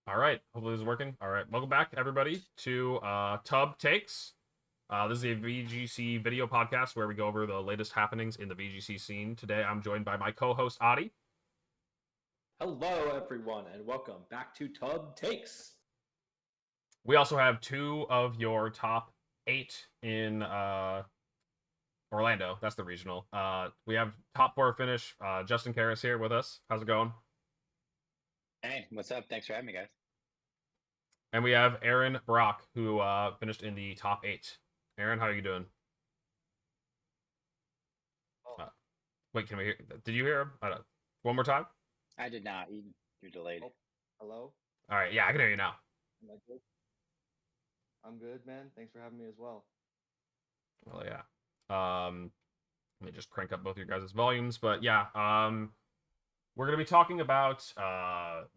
All right. Hopefully this is working. All right. Welcome back, everybody, to Tub Takes. This is a VGC video podcast where we go over the latest happenings in the VGC scene. Today, I'm joined by my co-host Adi. Hello, everyone, and welcome back to Tub Takes. We also have two of your top 8 in Orlando. That's the regional. We have top 4 finish. Justin Karras here with us. How's it going? Hey, what's up? Thanks for having me, guys. And we have Aaron Brock, who finished in the top 8. Aaron, how are you doing? Wait, can we hear? Did you hear him? One more time? I did not. You're delayed. Oh, hello? All right, yeah, I can hear you now. Am I good? I'm good, man. Thanks for having me as well. Well, yeah. Let me just crank up both your guys' volumes. But yeah, we're going to be talking about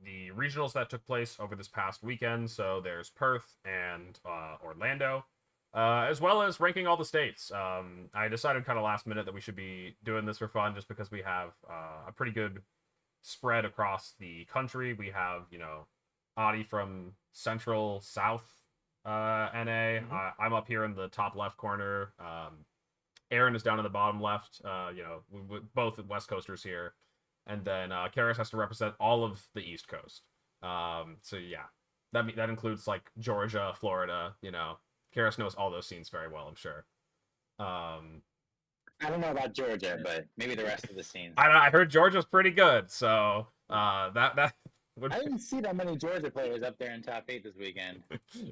the regionals that took place over this past weekend. So there's Perth and Orlando, as well as ranking all the states. I decided kind of last minute that we should be doing this for fun just because we have a pretty good spread across the country. We have, Adi from Central South NA. I'm up here in the top left corner. Aaron is down in the bottom left. We both West Coasters here. And then Karras has to represent all of the East Coast. So yeah, that includes like Georgia, Florida. Karras knows all those scenes very well, I'm sure. I don't know about Georgia, but maybe the rest of the scenes. I heard Georgia's pretty good, so that would... I didn't see that many Georgia players up there in top 8 this weekend.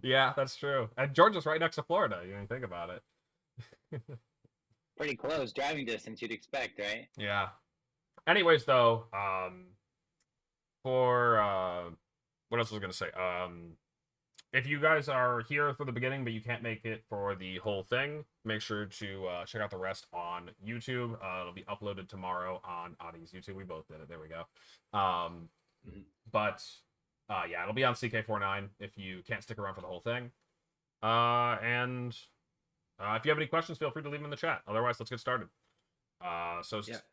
Yeah, that's true. And Georgia's right next to Florida. You didn't think about it. Pretty close driving distance, you'd expect, right? Yeah. Anyways, though, for what else was I gonna say? If you guys are here for the beginning but you can't make it for the whole thing, make sure to check out the rest on YouTube. It'll be uploaded tomorrow on Adi's YouTube. We both did it. There we go. But yeah, it'll be on CK49 if you can't stick around for the whole thing. And if you have any questions, feel free to leave them in the chat. Otherwise, let's get started. Yeah,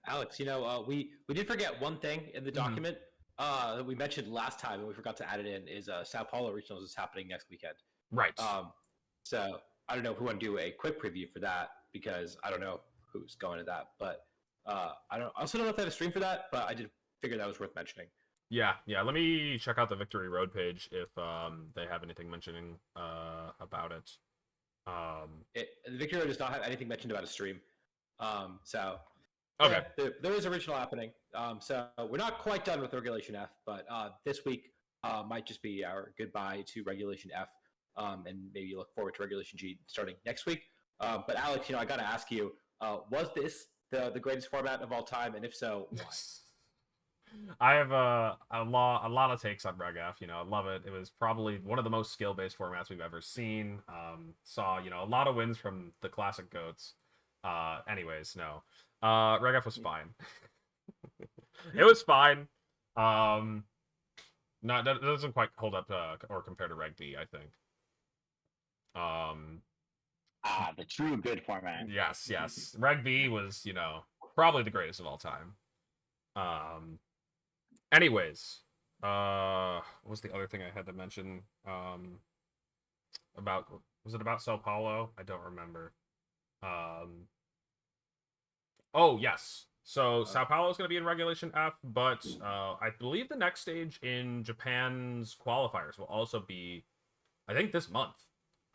Alex, we did forget one thing in the document that we mentioned last time, and we forgot to add it in, is Sao Paulo Regionals is happening next weekend. Right. So I don't know if we want to do a quick preview for that, because I don't know who's going to that, but I also don't know if they have a stream for that, but I did figure that was worth mentioning. Yeah. Let me check out the Victory Road page if they have anything mentioning about it. The Victory Road does not have anything mentioned about a stream. So okay, yeah, there is a regional happening. So we're not quite done with Regulation F, but this week might just be our goodbye to Regulation F, and maybe look forward to Regulation G starting next week. But Alex, I got to ask you, was this the greatest format of all time, and if so, why? I have a lot of takes on Reg F. I love it. It was probably one of the most skill-based formats we've ever seen. Saw a lot of wins from the classic goats. Anyways, no. Reg F was fine. It was fine. That doesn't quite hold up or compare to Reg B, I think. The true good format. Yes. Reg B was, probably the greatest of all time. Anyways, what was the other thing I had to mention? Was it about Sao Paulo? I don't remember. Oh, yes. So Sao Paulo is going to be in Regulation F, but I believe the next stage in Japan's qualifiers will also be, I think, this month.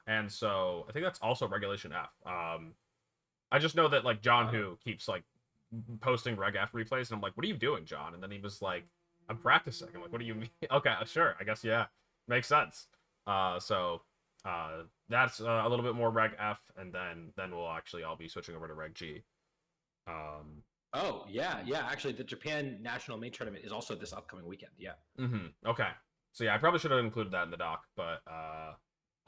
And so I think that's also Regulation F. I just know that, like, John Hu keeps, like, posting Reg F replays, and I'm like, what are you doing, John? And then he was like, I'm practicing. I'm like, what do you mean? Okay, sure. I guess, yeah. Makes sense. So that's a little bit more Reg F, and then we'll actually all be switching over to Reg G. Oh, yeah. Actually, the Japan National Main Tournament is also this upcoming weekend. Yeah. Okay. So yeah, I probably should have included that in the doc, but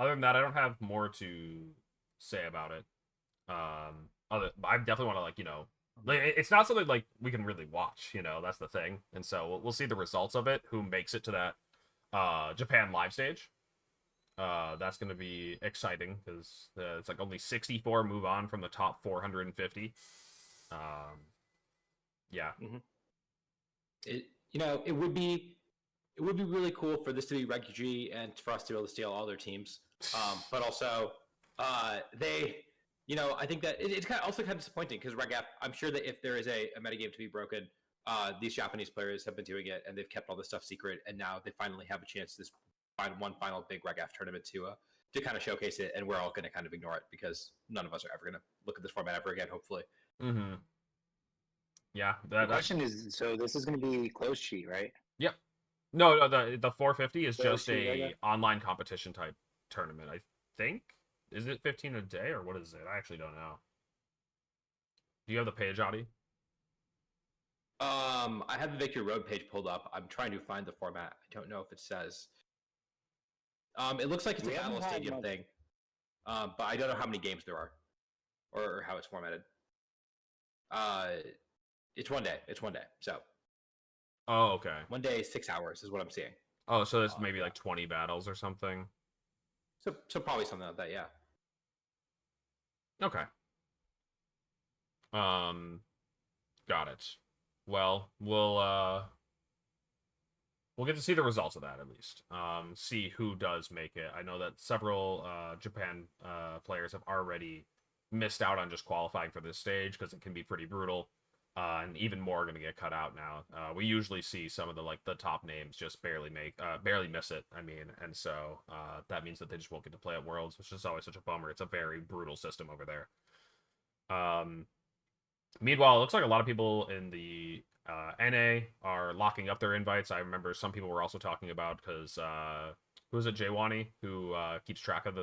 other than that, I don't have more to say about it. I definitely want to it's not something like we can really watch. That's the thing, and so we'll see the results of it. Who makes it to that Japan live stage? That's going to be exciting because it's like only 64 move on from the top 450. Yeah. It would be it would be really cool for this to be Reg G and for us to be able to steal all their teams. But also, they, I think that it's also kind of disappointing because Reg F, I'm sure that if there is a metagame to be broken, these Japanese players have been doing it and they've kept all this stuff secret, and now they finally have a chance this one final big Reg F tournament to kind of showcase it, and we're all going to kind of ignore it because none of us are ever going to look at this format ever again, hopefully. Mm-hmm. Yeah. The question is, so this is going to be close cheat, right? Yep. No, the 450 is So just should we a go there? online competition type tournament. I think. Is it 15 a day or what is it? I actually don't know. Do you have the page, Adi? I have the Victory Road page pulled up. I'm trying to find the format. I don't know if it says. It looks like it's We a haven't battle had stadium much- thing, but I don't know how many games there are, or how it's formatted. It's one day. It's one day. So Oh, okay. one day, 6 hours is what I'm seeing. Oh, so it's maybe yeah. like 20 battles or something. So probably something like that. Yeah. Okay. Got it. Well, we'll get to see the results of that at least. See who does make it. I know that several Japan players have already missed out on just qualifying for this stage because it can be pretty brutal. And even more are going to get cut out now. We usually see some of the top names just barely miss it. I mean, and so that means that they just won't get to play at Worlds, which is always such a bummer. It's a very brutal system over there. Meanwhile, it looks like a lot of people in the NA are locking up their invites. I remember some people were also talking about because who is it, Jaywani, who keeps track of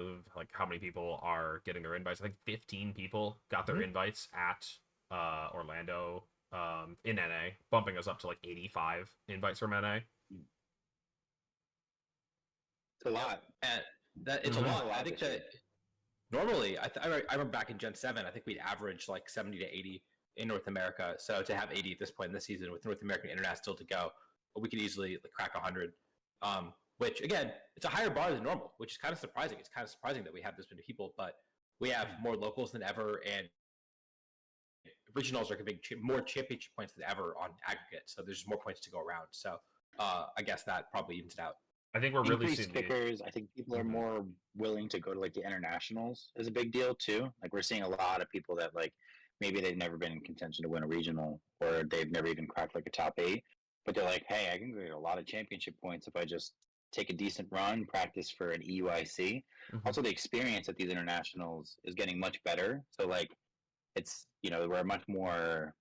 how many people are getting their invites. I think 15 people got their invites at Orlando in NA, bumping us up to like 85 invites from NA. It's a lot. And that it's Mhm. a lot. It's a I lot think this year. that normally, I remember back in Gen 7, I think we'd average like 70 to 80 in North America. So to have 80 at this point in the season with North American Internet still to go, we could easily crack 100. Which again, it's a higher bar than normal, which is kind of surprising. It's kind of surprising that we have this many people, but we have more locals than ever, and regionals are giving more championship points than ever on aggregate. So there's more points to go around. So I guess that probably evens it out. I think we're really Increased seeing kickers. I think people are Mhm. more willing to go to like the internationals is a big deal too. Like we're seeing a lot of people that like maybe they've never been in contention to win a regional or they've never even cracked like a top 8, but they're like, hey, I can get a lot of championship points if I just take a decent run, practice for an EUIC. Mhm. Also, the experience at these internationals is getting much better. So like, it's we're a much more,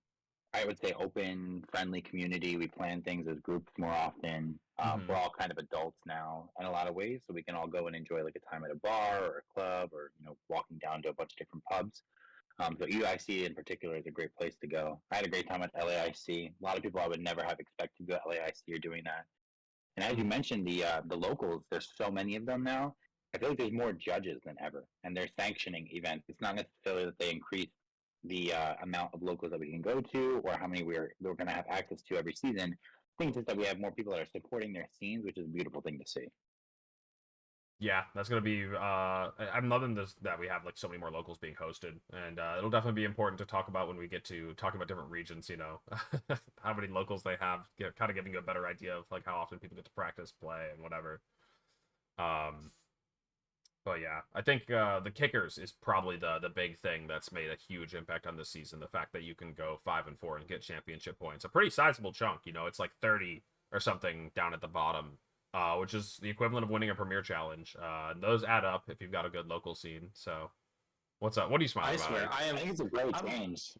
I would say, open, friendly community. We plan things as groups more often. Mhm. We're all kind of adults now in a lot of ways, so we can all go and enjoy like a time at a bar or a club, or walking down to a bunch of different pubs. So UIC in particular is a great place to go. I had a great time at LAIC. A lot of people I would never have expected to go to LAIC are doing that. And as you mentioned, the locals, there's so many of them now. I feel like there's more judges than ever, and they're sanctioning events. It's not necessarily that they increase the amount of locals that we can go to or how many we're going to have access to every season. I think it's just that we have more people that are supporting their scenes, which is a beautiful thing to see. Yeah, that's gonna be. I'm loving this that we have like so many more locals being hosted, and it'll definitely be important to talk about when we get to talking about different regions. How many locals they have, kind of giving you a better idea of like how often people get to practice, play, and whatever. But yeah, I think the kickers is probably the big thing that's made a huge impact on this season. The fact that you can go 5-4 and get championship points, a pretty sizable chunk. It's like 30 or something down at the bottom. Which is the equivalent of winning a Premier Challenge. And those add up if you've got a good local scene. So, what's up? What are you smiling I about? swear, I think it's a great I'm- change.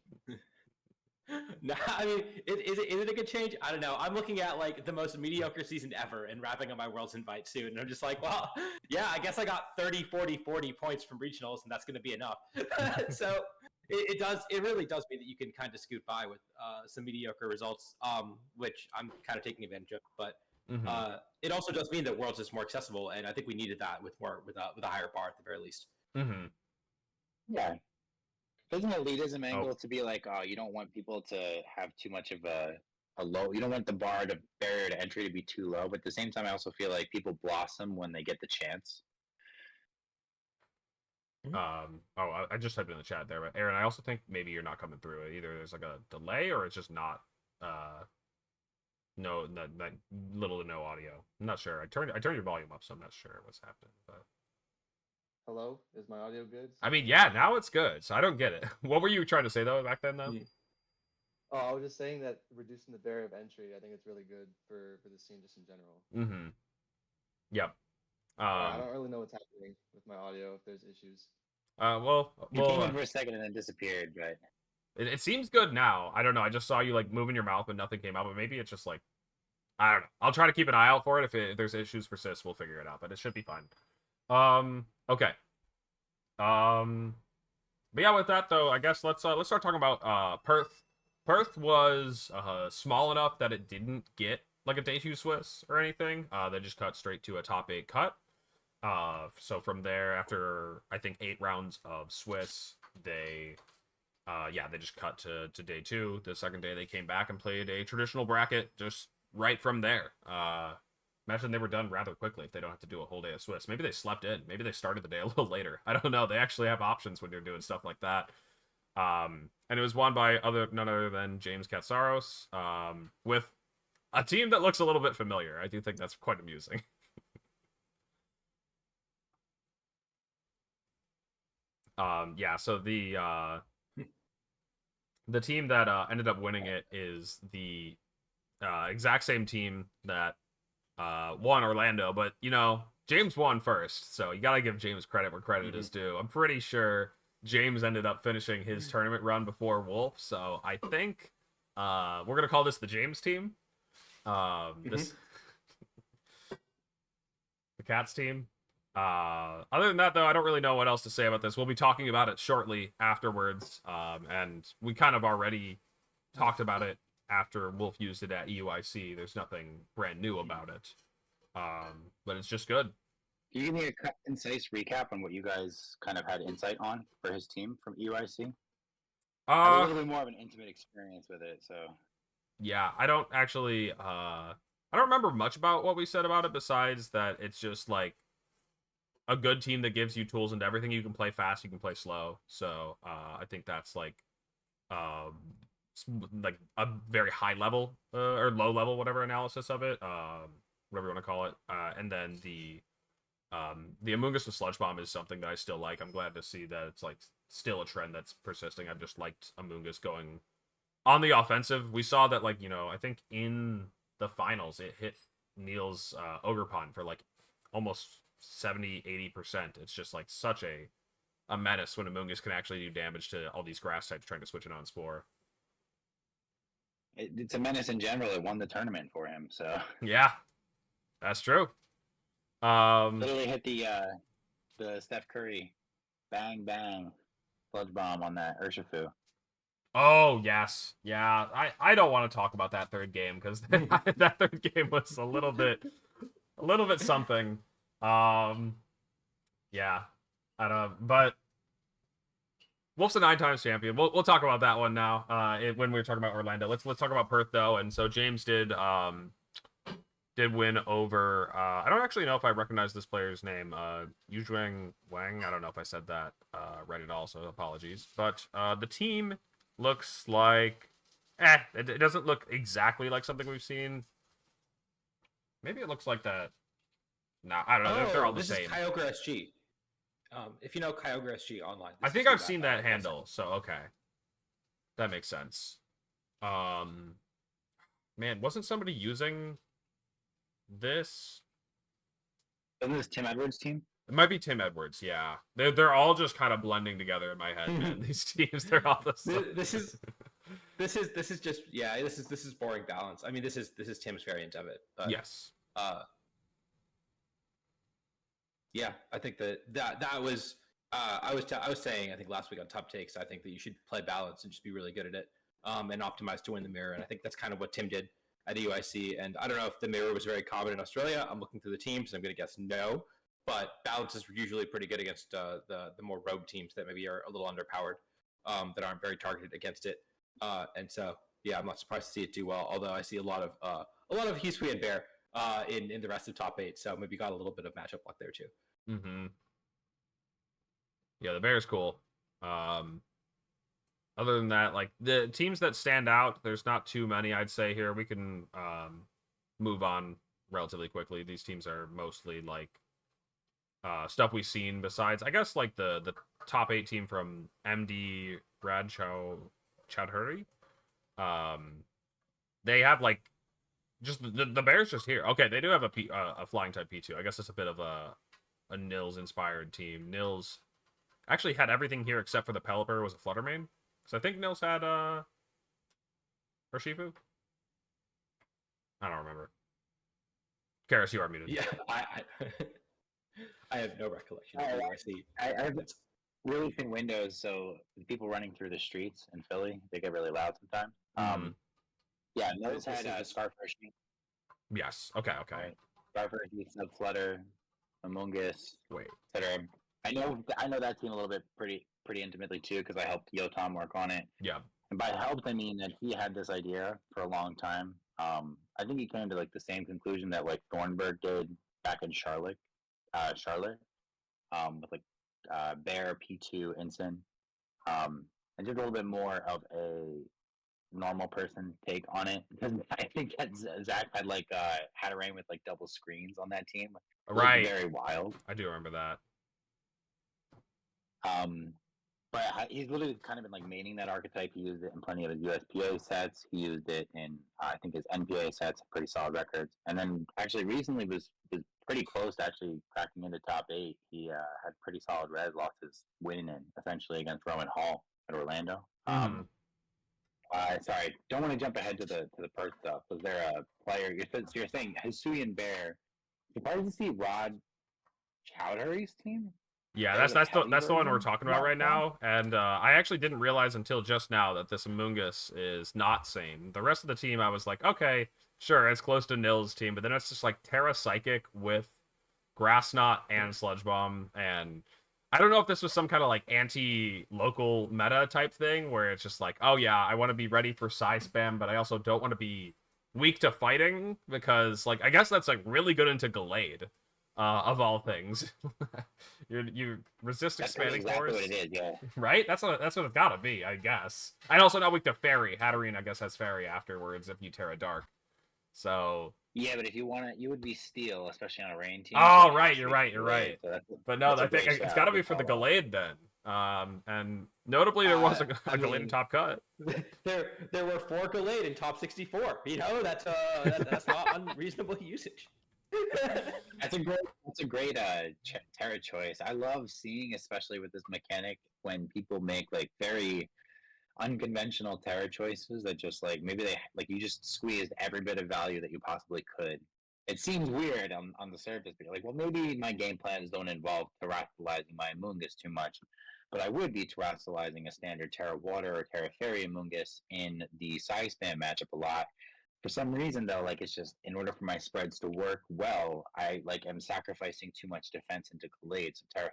No, I mean, is it a good change? I don't know. I'm looking at like the most mediocre season ever and wrapping up my World's invite soon. And I'm just like, well, yeah, I guess I got 30, 40, 40 points from regionals, and that's going to be enough. So it really does mean that you can kind of scoot by with some mediocre results, which I'm kind of taking advantage of. But Mhm. it also does mean that Worlds is more accessible, and I think we needed that with a higher bar at the very least. Mhm. Yeah. Doesn't elitism Oh. angle to be like, oh, you don't want people to have too much of a low, you don't want the barrier to entry to be too low, but at the same time, I also feel like people blossom when they get the chance. I just typed in the chat there, but Aaron, I also think maybe you're not coming through. Either there's like a delay or it's just not Not little to no audio. I'm not sure. I turned your volume up, so I'm not sure what's happening. But Hello, is my audio good? I mean, yeah, now it's good. So I don't get it. What were you trying to say though back then, though? Oh, I was just saying that reducing the barrier of entry, I think it's really good for the scene just in general. Mm-hmm. Yep. I don't really know what's happening with my audio if there's issues. You came in for a second and then disappeared, but it seems good now. I don't know. I just saw you like moving your mouth, but nothing came out. But maybe it's just like I don't know. I'll try to keep an eye out for it. If there's issues persist, we'll figure it out. But it should be fine. Okay. But yeah, with that though, I guess let's start talking about Perth. Perth was small enough that it didn't get like a day 2 Swiss or anything. They just cut straight to a top 8 cut. So from there, after I think 8 rounds of Swiss, they just cut to day 2. The second day they came back and played a traditional bracket just right from there. Imagine they were done rather quickly if they don't have to do a whole day of Swiss. Maybe they slept in. Maybe they started the day a little later. I don't know. They actually have options when you're doing stuff like that. And it was won by none other than James Katsaros, with a team that looks a little bit familiar. I do think that's quite amusing. So the team that ended up winning it is the exact same team that won Orlando, but James won first, so you gotta give James credit where credit is due. I'm pretty sure James ended up finishing his tournament run before Wolf, so I think we're gonna call this the James team. This the Cats team. Other than that, though, I don't really know what else to say about this. We'll be talking about it shortly afterwards, and we kind of already talked about it after Wolf used it at EUIC. There's nothing brand new about it, but it's just good. Can you give me a concise recap on what you guys kind of had insight on for his team from EUIC? I have a little bit more of an intimate experience with it, so. Yeah, I don't actually, I don't remember much about what we said about it besides that it's just like a good team that gives you tools into everything. You can play fast, you can play slow. So I think that's like a very high level or low level, whatever analysis of it, whatever you want to call it. And then the Amoonguss with Sludge Bomb is something that I still like. I'm glad to see that it's like still a trend that's persisting. I've just liked Amoonguss going on the offensive. We saw that, like, I think in the finals it hit Neil's Ogerpon for like almost 70-80%. It's just like such a menace when Amoonguss can actually do damage to all these grass types trying to switch it on Spore. It's a menace in general. It won the tournament for him, so. Yeah, that's true. Literally hit the Steph Curry bang bang Sludge Bomb on that Urshifu. Oh yes, yeah. I don't want to talk about that third game because that third game was a little bit something. Yeah, I don't. But Wolf's a 9 times champion. We'll talk about that one now. When we were talking about Orlando, let's talk about Perth though. And so James did win over. I don't actually know if I recognize this player's name. Yuzhuang Wang. I don't know if I said that right at all. So apologies. But the team looks like it doesn't look exactly like something we've seen. Maybe it looks like that. No, I don't know. They're all the same. This is Kyogre SG. If you know Kyogre SG online, I think I've seen that handle. So okay, that makes sense. Man, wasn't somebody using this? Isn't this Tim Edwards' team? It might be Tim Edwards. Yeah, they're all just kind of blending together in my head. Man. These teams, they're all the same. This is just this is boring balance. I mean, this is Tim's variant of it. But, yes. Yeah, I think that was I was saying, I think last week on Top Takes, I think that you should play balance and just be really good at it, and optimize to win the mirror. And I think that's kind of what Tim did at EUIC. And I don't know if the mirror was very common in Australia. I'm looking through the teams, and I'm going to guess no. But balance is usually pretty good against the more rogue teams that maybe are a little underpowered, that aren't very targeted against it. And so yeah, I'm not surprised to see it do well. Although I see a lot of Hisui and Bear in the rest of top 8, so maybe got a little bit of matchup luck there too. Mm-hmm. Yeah, the Bear's cool. other than that, like the teams that stand out, there's not too many. I'd say here we can move on relatively quickly. These teams are mostly like stuff we've seen. Besides, I guess like the top 8 team from MD Radchow Chowdhury. They have like just the Bears just here. Okay, they do have a flying type P2. I guess it's a bit of a Nils inspired team. Nils actually had everything here except for the Pelipper was a Flutter main. So I think Nils had Urshifu. I don't remember. Karis, you are muted. Yeah, I have no recollection of where I see. I have really thin windows, so the people running through the streets in Philly, they get really loud sometimes. Yeah, Nils had Scarfreshie. Yes. Okay. Okay. Right. Scarfreshie, Subflutter, Amoonguss, Wait. etc. I know that team a little bit pretty intimately too because I helped Yotam work on it. Yeah. And by helped, I mean that he had this idea for a long time. I think he came to like the same conclusion that like Thornburg did back in Charlotte, with like Bear, P2, Ensign, and just a little bit more of a normal person take on it because I think that Zach had like Hatterene with like double screens on that team. Right. Very wild. I do remember that. But he's literally kind of been like maining that archetype. He used it in plenty of his USPA sets. He used it in I think his NPA sets, pretty solid records. And then actually recently was pretty close to actually cracking into top 8. He had pretty solid res, lost his win in essentially against Roman Hall at Orlando. Sorry, don't want to jump ahead to the perk stuff. Was there a player you're saying Hisuian Bear? Surprised to see Rod Chowdhury's team? Yeah, that's the one we're talking about right now, and I actually didn't realize until just now that this Amoonguss is not sane. The rest of the team, I was like, okay, sure, it's close to Nils' team, but then it's just like Terra Psychic with Grass Knot and Sludge Bomb, and I don't know if this was some kind of like anti-local meta type thing where it's just like, oh yeah, I want to be ready for Psy spam, but I also don't want to be weak to fighting because like I guess that's like really good into Gallade. Of all things, you resist expanding exactly force. What it is, yeah. Right? That's what it's gotta be, I guess. And also not weak to Fairy. Hatterene, I guess, has Fairy afterwards if you Terra Dark. So yeah, but if you want it, you would be Steel, especially on a rain team. Oh, so right, you're right. So but no, I think it's got to be for the Gallade then. And notably, there was a Gallade in top cut. There were 4 Gallade in top 64. You know, that's not unreasonable usage. That's a great Terra choice. I love seeing, especially with this mechanic, when people make like very unconventional Terra choices that just like maybe they like you just squeezed every bit of value that you possibly could. It seems weird on the surface, but you're like, well, maybe my game plans don't involve terrestrializing my Amoonguss too much, but I would be terrestrializing a standard Terra Water or Terra Fairy Amoonguss in the Psy Spam matchup a lot. For some reason, though, like it's just in order for my spreads to work well, I like am sacrificing too much defense into Gallade. So Terra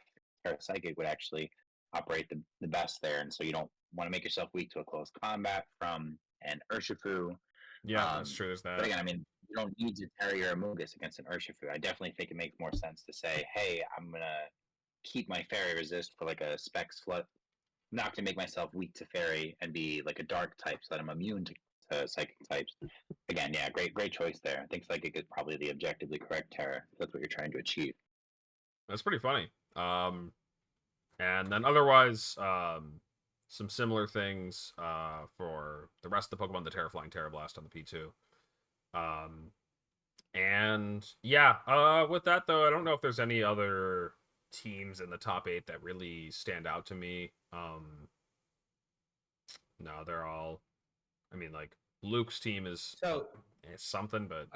Psychic would actually operate the best there, and so you don't want to make yourself weak to a close combat from an Urshifu. Yeah, that's true. There's that. But again, I mean, you don't need to Terra your Amoonguss against an Urshifu. I definitely think it makes more sense to say, hey, I'm gonna keep my Fairy resist for like a Specs Flood. I'm not gonna make myself weak to Fairy and be like a Dark type so that I'm immune to Psychic types. Again, yeah, great choice there. I think Psychic is probably the objectively correct Terra. That's what you're trying to achieve. That's pretty funny. And then otherwise, some similar things for the rest of the Pokemon, the Terraflying Terra Blast on the P2. And yeah, with that though, I don't know if there's any other teams in the top 8 that really stand out to me. No, they're all. I mean, like Luke's team is something, but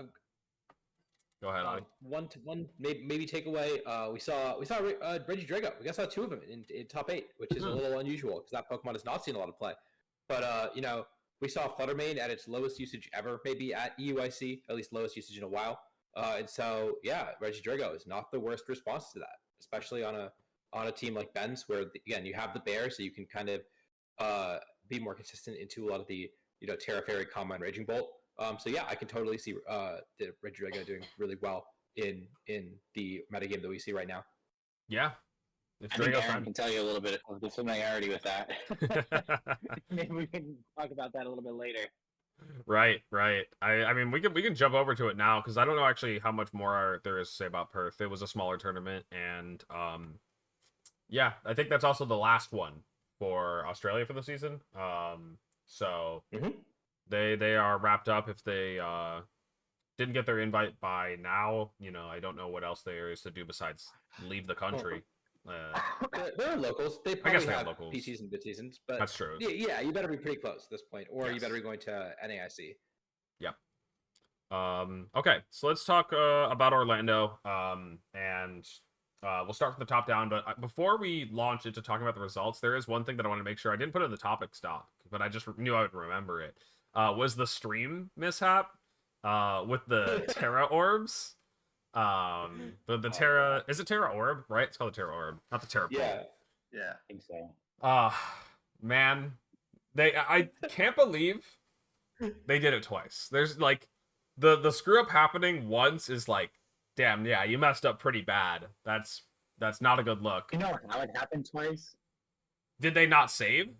go ahead. One maybe take away. We saw Regidrago. We saw 2 of them in top 8, which is a little unusual because that Pokemon has not seen a lot of play. But we saw Fluttermane at its lowest usage ever, maybe at EUIC, at least lowest usage in a while. And so yeah, Regidrago is not the worst response to that, especially on a team like Ben's, where again you have the bear, so you can kind of be more consistent into a lot of the Terra Fairy, Combine, Raging Bolt. So yeah, I can totally see the Regidrago doing really well in the metagame that we see right now. Yeah, I think Drago's Aaron can tell you a little bit of the familiarity with that. time. Maybe we can talk about that a little bit later. Right. I mean, we can jump over to it now because I don't know actually how much more there is to say about Perth. It was a smaller tournament, and yeah, I think that's also the last one for Australia for the season. So Mhm. they are wrapped up. If they didn't get their invite by now, I don't know what else there is to do besides leave the country. There are locals. They I guess probably they have have locals. PTs and bid seasons, but That's true. yeah, you better be pretty close at this point, or you Yes. better be going to NAIC. Yep. Okay, so let's talk about Orlando. And we'll start from the top down. But before we launch into talking about the results, there is one thing that I want to make sure I didn't put in the topic stop, but I just knew I would remember it. Was the stream mishap with the Terra orbs? The Terra, is it Terra Orb, right? It's called the Terra Orb, not the Terra Pearl. Yeah, Yeah. I think so. Man, I can't believe they did it twice. There's like the screw up happening once is like, damn, yeah, you messed up pretty bad. That's not a good look. You know how it happened twice? Did they not save?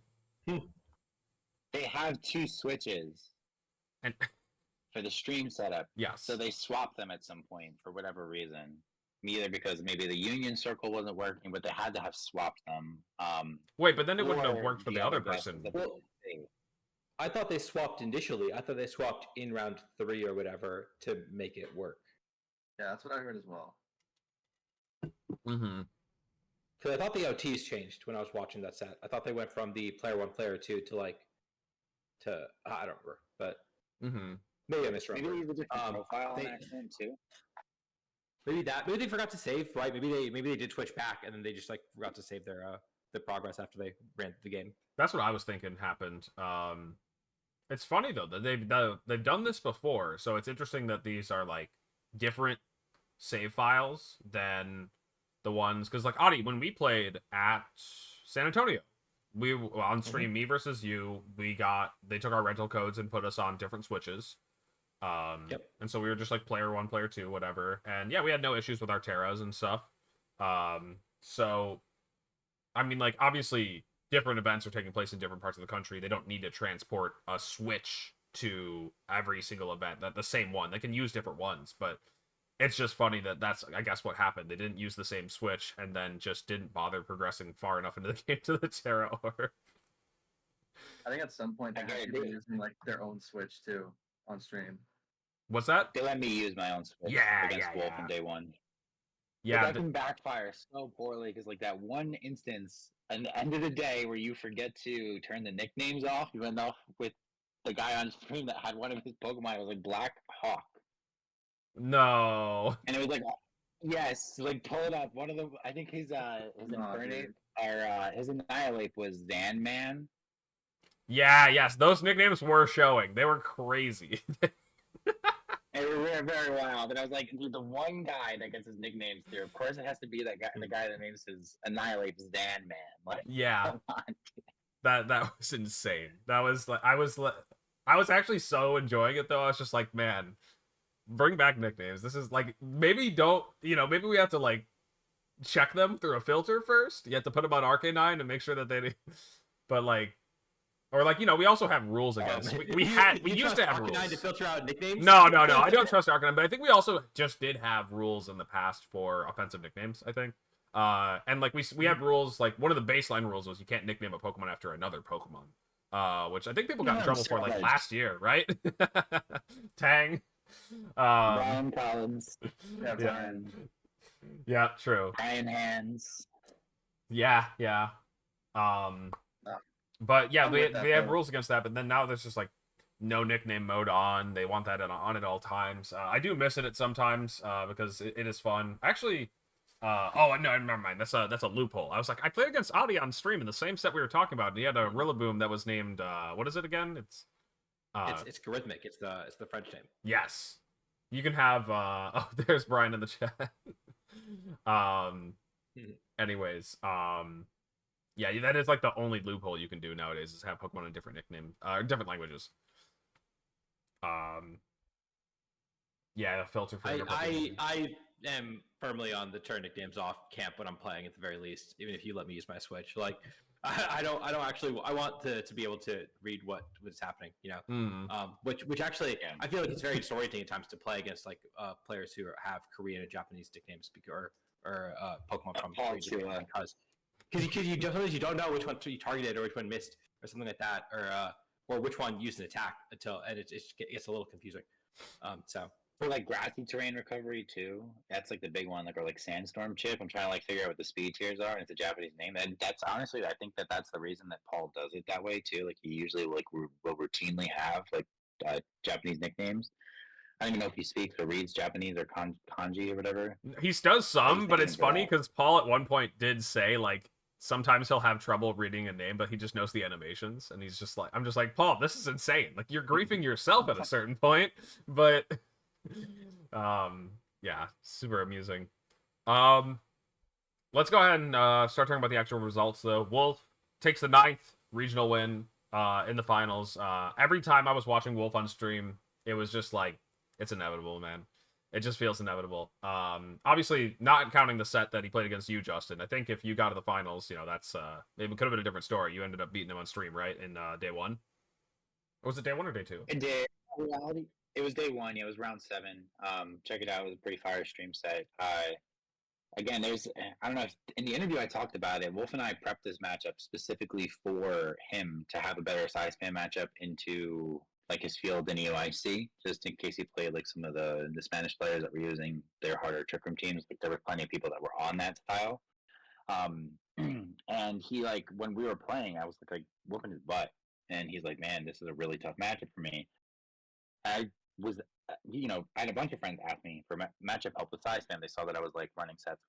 They have 2 switches And for the stream setup. yes. So they swapped them at some point for whatever reason. Either because maybe the union circle wasn't working, but they had to have swapped them. Wait, but then it wouldn't have or worked for the other guess person. is that Well, I thought they swapped initially. I thought they swapped in round 3 or whatever to make it work. Yeah, that's what I heard as well. Mm-hmm. Because I thought the OTs changed when I was watching that set. I thought they went from the player 1, player 2 to I don't remember, but Mm-hmm. maybe I maybe misremembered. they used a different profile they- on accident too. Maybe they forgot to save, right? Maybe they did switch back and then they just like forgot to save their progress after they ran the game. That's what I was thinking happened. It's funny though that they've done this before, so it's interesting that these are like different save files than the ones because like Adi, when we played at San Antonio, we on stream me versus you, they took our rental codes and put us on different switches. Yep. And so we were just like player 1, player 2, whatever. And yeah, we had no issues with our Terras and stuff. So I mean, like, obviously different events are taking place in different parts of the country. They don't need to transport a switch to every single event, that the same one. They can use different ones, but it's just funny that that's, I guess, what happened. They didn't use the same switch and then just didn't bother progressing far enough into the game to the Terra Orb. I think at some point they I had get people it. using like their own Switch too on stream. What's that? They let me use my own switch Yeah, against yeah, Wolf yeah. on day 1. Yeah, But that can backfire so poorly because, like, that one instance at the end of the day where you forget to turn the nicknames off, you end up with the guy on stream that had one of his Pokemon. It was like Black Hawk, no. and it was like, yes, like pull it up. One of them, I think his Infernape or his Annihilate was Zanman. Yeah, yes, those nicknames were showing. They were crazy. And we were very wild. And I was like, dude, the one guy that gets his nicknames through, of course, it has to be that guy. The guy that names his Annihilate Zanman. Like, Yeah. come on. That was insane. That was like I was actually so enjoying it though. I was just like, man, bring back nicknames. This is like maybe maybe we have to like check them through a filter first. You have to put them on RK9 and make sure that they but like or like we also have rules against. We used to have rules. Arcanine to filter out nicknames. No, I don't trust Arcanine, but I think we also just did have rules in the past for offensive nicknames, I think. And like we had rules, like one of the baseline rules was you can't nickname a Pokemon after another Pokemon. Which I think people got in trouble for like Savage. last year, right? Tang. Brian Collins, Yeah, Yeah. Brian. Yeah, true. Iron Hands. Yeah. But yeah, I'm they with that, have though. rules against that, but then now there's just like no nickname mode on. They want that on at all times. I do miss it at sometimes because it is fun. Actually, oh no, never mind. That's a loophole. I was like, I played against Adi on stream in the same set we were talking about, and he had a Rillaboom that was named what is it again? It's Garithmic. It's the French name. yes. You can have oh, there's Brian in the chat. Anyways, yeah, that is like the only loophole you can do nowadays is have Pokemon in different different languages. Yeah, a filter for I am firmly on the turn nicknames off camp when I'm playing at the very least, even if you let me use my Switch. Like, I don't actually. I want to be able to read what's happening. Which actually Yeah. I feel like it's very disorienting at times to play against like players who have Korean and Japanese nicknames or Pokemon from Paul Korea Chua. because you sometimes you don't know which one you targeted or which one missed or something like that or which one used an attack and it gets a little confusing. So For like grassy terrain recovery too, that's like the big one, like or like sandstorm chip. I'm trying to like figure out what the speed tiers are, and it's a Japanese name. And that's honestly, I think that's the reason that Paul does it that way too. Like he usually like will routinely have like Japanese nicknames. I don't even know if he speaks or reads Japanese or kanji or whatever. He does some, just but thinking it's for funny that. because Paul at one point did say like sometimes he'll have trouble reading a name, but he just knows the animations, and he's just like, I'm just like, Paul, this is insane. Like you're griefing yourself at a certain point, but yeah, super amusing. Let's go ahead and start talking about the actual results though. Wolf takes the 9th regional win in the finals. Every time I was watching Wolf on stream, it was just like, it's inevitable, man. It just feels inevitable. Obviously, not counting the set that he played against you, Justin. I think if you got to the finals, that's it could have been a different story. You ended up beating him on stream, right? In day 1? Or was it day 1 or day 2? Reality, it was day 1. Yeah, it was round 7. Check it out. It was a pretty fire stream set. Again, I don't know if in the interview I talked about it. Wolf and I prepped this matchup specifically for him to have a better size span matchup into like his field in EOIC, just in case he played like some of the Spanish players that were using their harder trick room teams. Like there were plenty of people that were on that style. And he like when we were playing, I was like whooping his butt, and he's like, "Man, this is a really tough matchup for me." I was, I had a bunch of friends ask me for matchup help with size span. They saw that I was like running sets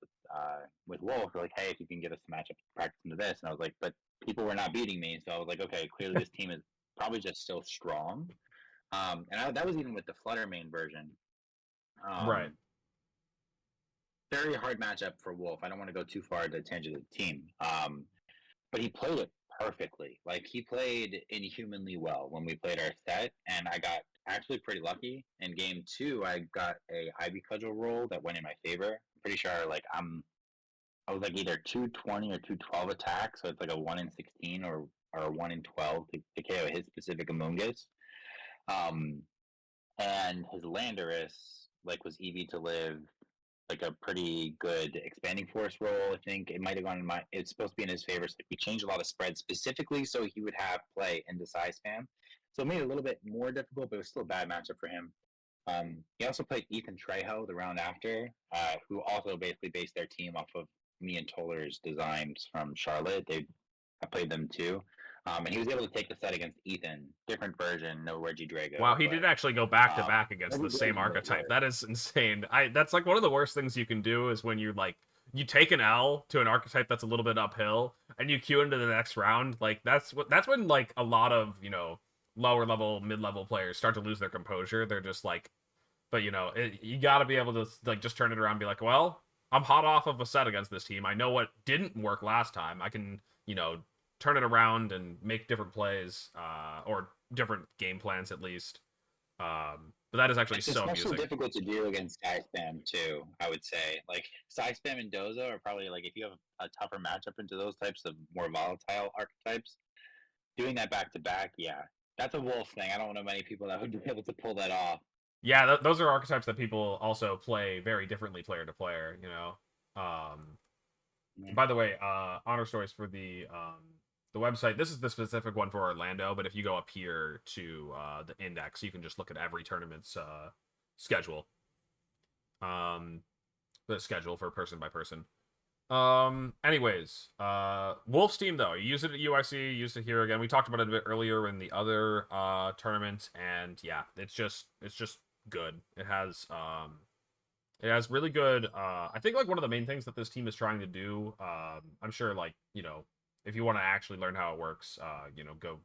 with Wolf. They're like, "Hey, if you can get us some matchup practice into this," and I was like, "But people were not beating me," so I was like, "Okay, clearly this team is probably just so strong." That was even with the Flutter main version. Right. Very hard matchup for Wolf. I don't want to go too far to tangent of the team. But he played it perfectly. Like he played inhumanly well when we played our set, and I got actually pretty lucky. In game 2, I got a Ivy Cudgel roll that went in my favor. I'm pretty sure I was like either 220 or 212 attack, so it's like a 1 in 16 or a 1 in 12 to KO his specific Amoonguss. And his Landorus like was EV to live, like a pretty good expanding force roll. I think it might have gone in it's supposed to be in his favor. So we changed a lot of spreads specifically so he would have play into size spam. So it made it a little bit more difficult, but it was still a bad matchup for him. He also played Ethan Trejo the round after, who also basically based their team off of me and Toller's designs from Charlotte. I played them too. And he was able to take the set against Ethan. Different version, no Reggie Drago. Wow, he did actually go back to back against the Reggie same Drago archetype. was- That is insane. That's like one of the worst things you can do is when you take an L to an archetype that's a little bit uphill and you queue into the next round. Like that's when like a lot of, lower level, mid-level players start to lose their composure. They're just like, but you got to be able to like just turn it around and be like, well, I'm hot off of a set against this team. I know what didn't work last time. I can, turn it around and make different plays, or different game plans at least. But that is actually It's so especially amusing. difficult to do against size spam too. I would say like size spam and Dozo are probably like if you have a tougher matchup into those types of more volatile archetypes. Doing that back to back, yeah, that's a Wolf thing. I don't know many people that would be able to pull that off. Yeah, those are archetypes that people also play very differently player to player. By the way, honor stories for the website. This is the specific one for Orlando, but if you go up here to the index, you can just look at every tournament's schedule. The schedule for person by person. Anyways, Wolf's team though, you used it at UIC, you used it here again. We talked about it a bit earlier in the other tournament, and yeah, it's just good. It has really good. I think like one of the main things that this team is trying to do. I'm sure like if you want to actually learn how it works, go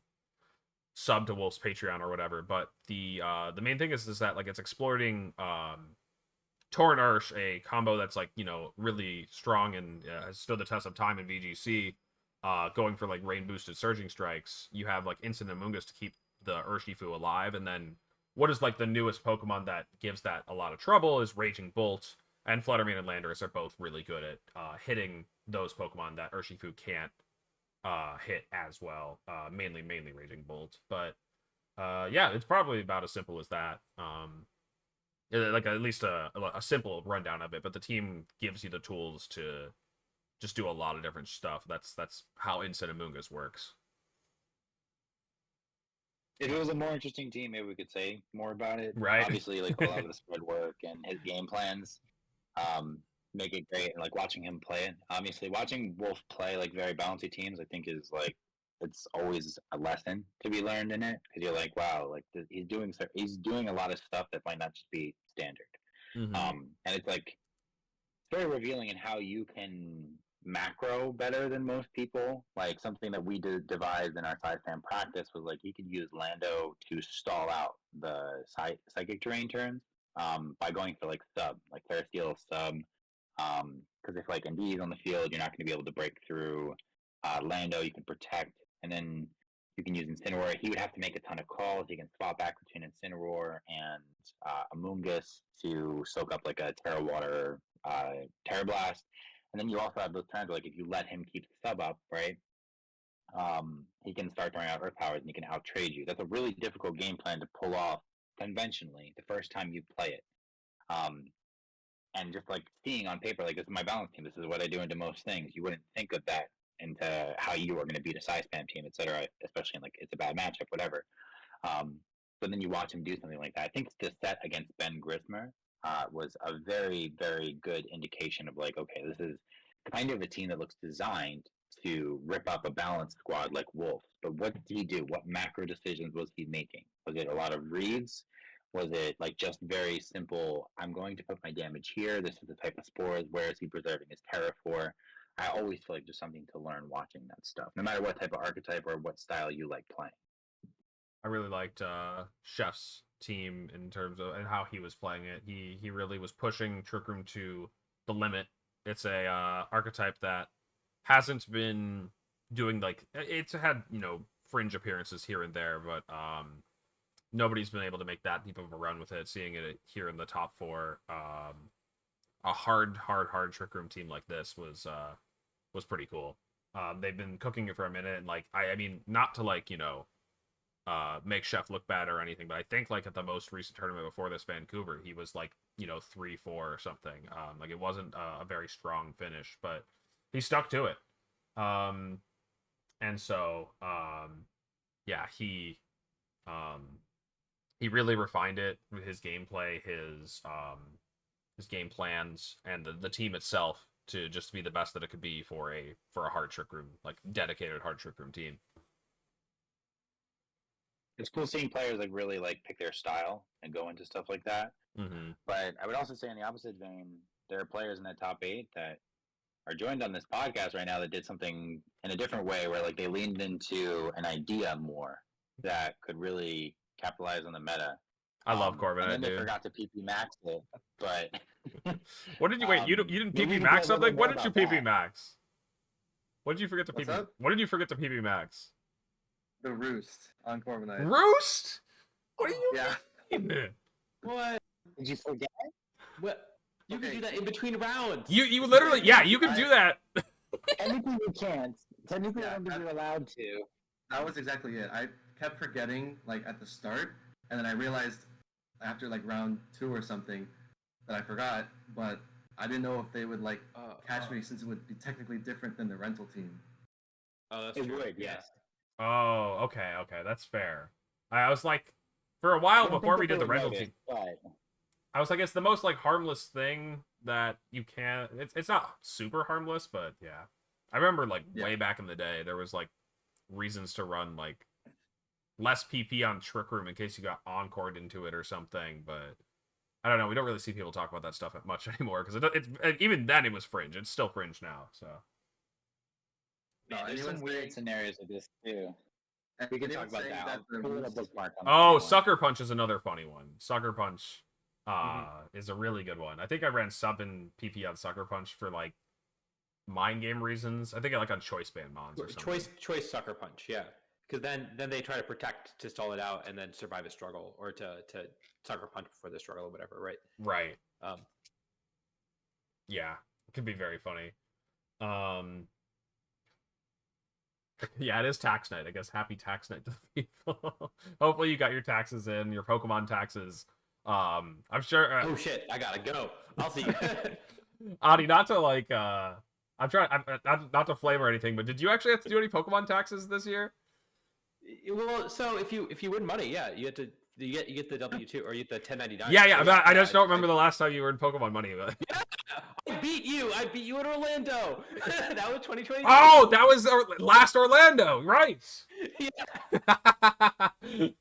sub to Wolf's Patreon or whatever. But the main thing is that like it's exploiting Tor and Ursh, a combo that's like really strong and has stood the test of time in VGC. Going for like rain boosted surging strikes, you have like instant Amoonguss to keep the Urshifu alive, and then what is like the newest Pokemon that gives that a lot of trouble is Raging Bolt. And Fluttermane and Landorus are both really good at hitting those Pokemon that Urshifu can't hit as well. Mainly Raging Bolt. But yeah, it's probably about as simple as that. Like at least a simple rundown of it. But the team gives you the tools to just do a lot of different stuff. That's how Instant Amoonguss works. If it was a more interesting team, maybe we could say more about it. Right. Obviously, like a lot of the spread work and his game plans make it great. And like watching him play it, obviously watching Wolf play like very balanced teams, I think is like it's always a lesson to be learned in it because you're like, wow, like he's doing a lot of stuff that might not just be standard. Mhm. And it's like very revealing in how you can macro better than most people. Like something that we devised in our side fan practice was like you could use Lando to stall out the psychic terrain turns by going for like sub, like Ferristeel sub. Because if like Indeed is on the field, you're not going to be able to break through. Lando, you can protect, and then you can use Incineroar. He would have to make a ton of calls. He can swap back between Incineroar and Amoonguss to soak up like a Terra Water Terra Blast. And then you also have those turns where, like, if you let him keep the sub up, right, he can start throwing out Earth Powers and he can out-trade you. That's a really difficult game plan to pull off conventionally the first time you play it. And just, like, seeing on paper, like, this is my balance team. This is what I do into most things. You wouldn't think of that into how you are going to beat a size spam team, et cetera, especially in, like, it's a bad matchup, whatever. But then you watch him do something like that. I think the set against Ben Grismer was a very, very good indication of like, okay, this is kind of a team that looks designed to rip up a balanced squad like Wolf. But what did he do? What macro decisions was he making? Was it a lot of reads? Was it like just very simple, I'm going to put my damage here, this is the type of spores, where is he preserving his Terra for? I always feel like there's something to learn watching that stuff, no matter what type of archetype or what style you like playing. I really liked Chef's team in terms of and how he was playing it. He really was pushing Trick Room to the limit. It's a archetype that hasn't been doing like it's had fringe appearances here and there, but nobody's been able to make that deep of a run with it. Seeing it here in the top four, a hard Trick Room team like this was pretty cool. They've been cooking it for a minute, and like I mean, not to like make Chef look bad or anything, but I think like at the most recent tournament before this, Vancouver, he was like 3-4 or something. Like it wasn't a very strong finish, but he stuck to it. And so yeah, he really refined it with his gameplay, his game plans, and the team itself to just be the best that it could be for a hard Trick Room, like dedicated hard Trick Room team. It's cool seeing players like really like pick their style and go into stuff like that. Mm-hmm. But I would also say in the opposite vein, there are players in that top 8 that are joined on this podcast right now that did something in a different way, where like they leaned into an idea more that could really capitalize on the meta. I love Corviknight, and then they dude. forgot to PP max it, but what did you wait? You didn't we need PP to max play a little something? What more did you about PP that. max? What did you forget to What's PP? up? What did you forget to PP max? The Roost on Corviknight. Roost? What do you Yeah. mean? What? did you forget? What? You can Okay. do that in between rounds. You literally you can do that. Technically you can't. Technically Yeah, I don't think you're allowed to. That was exactly it. I kept forgetting like at the start, and then I realized after like round 2 or something that I forgot, but I didn't know if they would like catch me since it would be technically different than the rental team. Oh, that's It true. would, Yeah. yes. Oh, okay, that's fair. I was like, for a while I don't before think we that did the they would rental notice, team, but I was like, it's the most like harmless thing that you can. It's not super harmless, but yeah. I remember like way back in the day, there was like reasons to run like less PP on Trick Room in case you got encored into it or something. But I don't know. We don't really see people talk about that stuff much anymore because even then it was fringe. It's still fringe now. So man, there's some weird scenarios of this too. And We can anyone talk about saying that. the I'll put a little Roost- bookmark on the oh, channel. Sucker Punch is another funny one. Sucker Punch is a really good one. I think I ran sub and PP on Sucker Punch for like mind game reasons. I think like on choice band mons or something. Choice sucker punch, yeah. Because then they try to protect to stall it out and then survive a struggle, or to sucker punch before the struggle or whatever, right? Right. Yeah, it can be very funny. Um, yeah, it is tax night. I guess happy tax night to the people. Hopefully you got your taxes in, your Pokemon taxes. I'm sure. Oh shit! I gotta go. I'll see you. Adi, not to like, I'm trying, not to flame or anything, but did you actually have to do any Pokemon taxes this year? Well, so if you win money, yeah, you get the W-2 or you get the 1099. Yeah, So, yeah. I just don't remember the last time you were in Pokemon Money. But... I beat you. I beat you in Orlando. That was 2020. Oh, that was last Orlando, right? Yeah.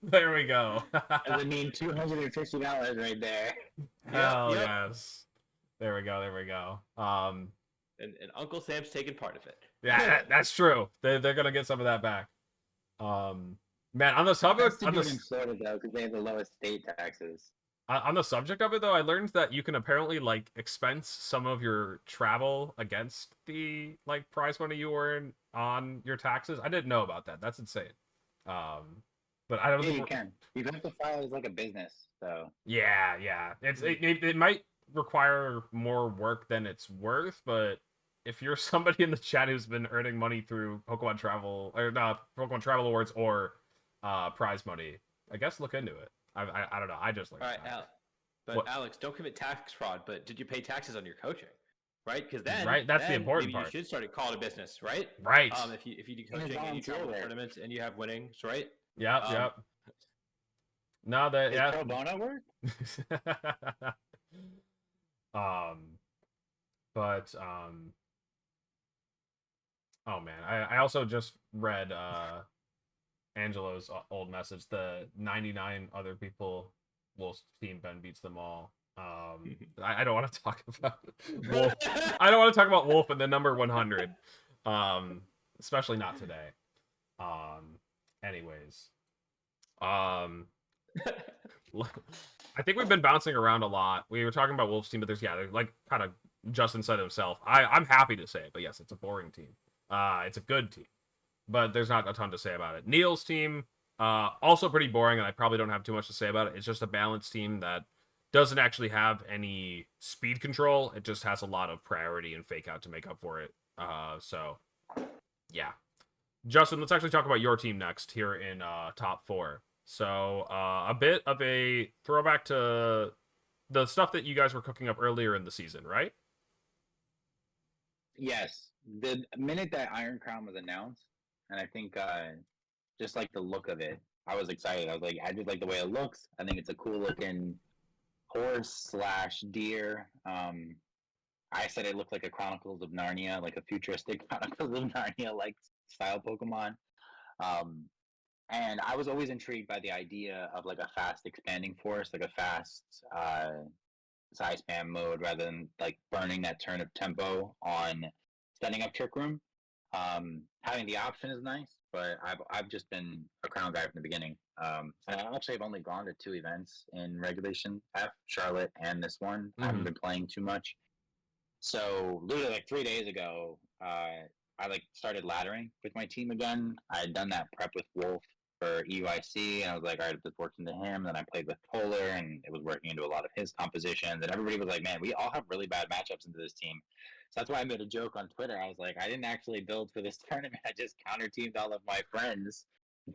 There we go. That would mean $250 right there. Hell Yep. yes. There we go. There we go. And Uncle Sam's taking part of it. Yeah, that's true. They're gonna get some of that back. Man, on the subject in Florida though, because they have the lowest state taxes. on the subject of it though, I learned that you can apparently like expense some of your travel against the like prize money you earn on your taxes. I didn't know about that. That's insane. But I don't Yeah, think you can. You have to file as like a business, so. Yeah, yeah. It might require more work than it's worth, but if you're somebody in the chat who's been earning money through Pokemon Travel or not Pokemon Travel Awards or prize money, I guess look into it. I don't know. I just like All right, but What? Alex, don't commit tax fraud. But did you pay taxes on your coaching? Right, because then That's the then important maybe part. You should start calling it a business, right? Right. If you do coaching and you travel to tournaments and you have winnings, right? Yep, yep. No, that Does yeah. pro bono work? But oh man, I also just read Angelo's old message. The 99 other people Wolf's team Ben beats them all. I don't want to talk about Wolf. I don't want to talk about Wolf and the number 100. Especially not today. Anyways. I think we've been bouncing around a lot. We were talking about Wolf's team, but there's like kind of Justin said himself. I'm happy to say it, but yes, it's a boring team. It's a good team, but there's not a ton to say about it. Neil's team, also pretty boring, and I probably don't have too much to say about it. It's just a balanced team that doesn't actually have any speed control. It just has a lot of priority and fake out to make up for it. So yeah. Justin, let's actually talk about your team next here in top 4. So a bit of a throwback to the stuff that you guys were cooking up earlier in the season, right? Yes. The minute that Iron Crown was announced, and I think just like the look of it, I was excited. I was like, I just like the way it looks. I think it's a cool looking horse/deer. I said it looked like a Chronicles of Narnia, like a futuristic Chronicles of Narnia like style Pokemon. And I was always intrigued by the idea of like a fast expanding force, like a fast size spam mode rather than like burning that turn of tempo on setting up Trick Room. Having the option is nice, but I've just been a Crown guy from the beginning. And I actually have only gone to 2 events in Regulation F, Charlotte and this one. I haven't been playing too much. So literally like 3 days ago, I like started laddering with my team again. I had done that prep with Wolf for EUIC, and I was like, all right, if this works into him, then I played with Polar, and it was working into a lot of his compositions, and everybody was like, man, we all have really bad matchups into this team. So that's why I made a joke on Twitter. I was like, I didn't actually build for this tournament. I just counter-teamed all of my friends.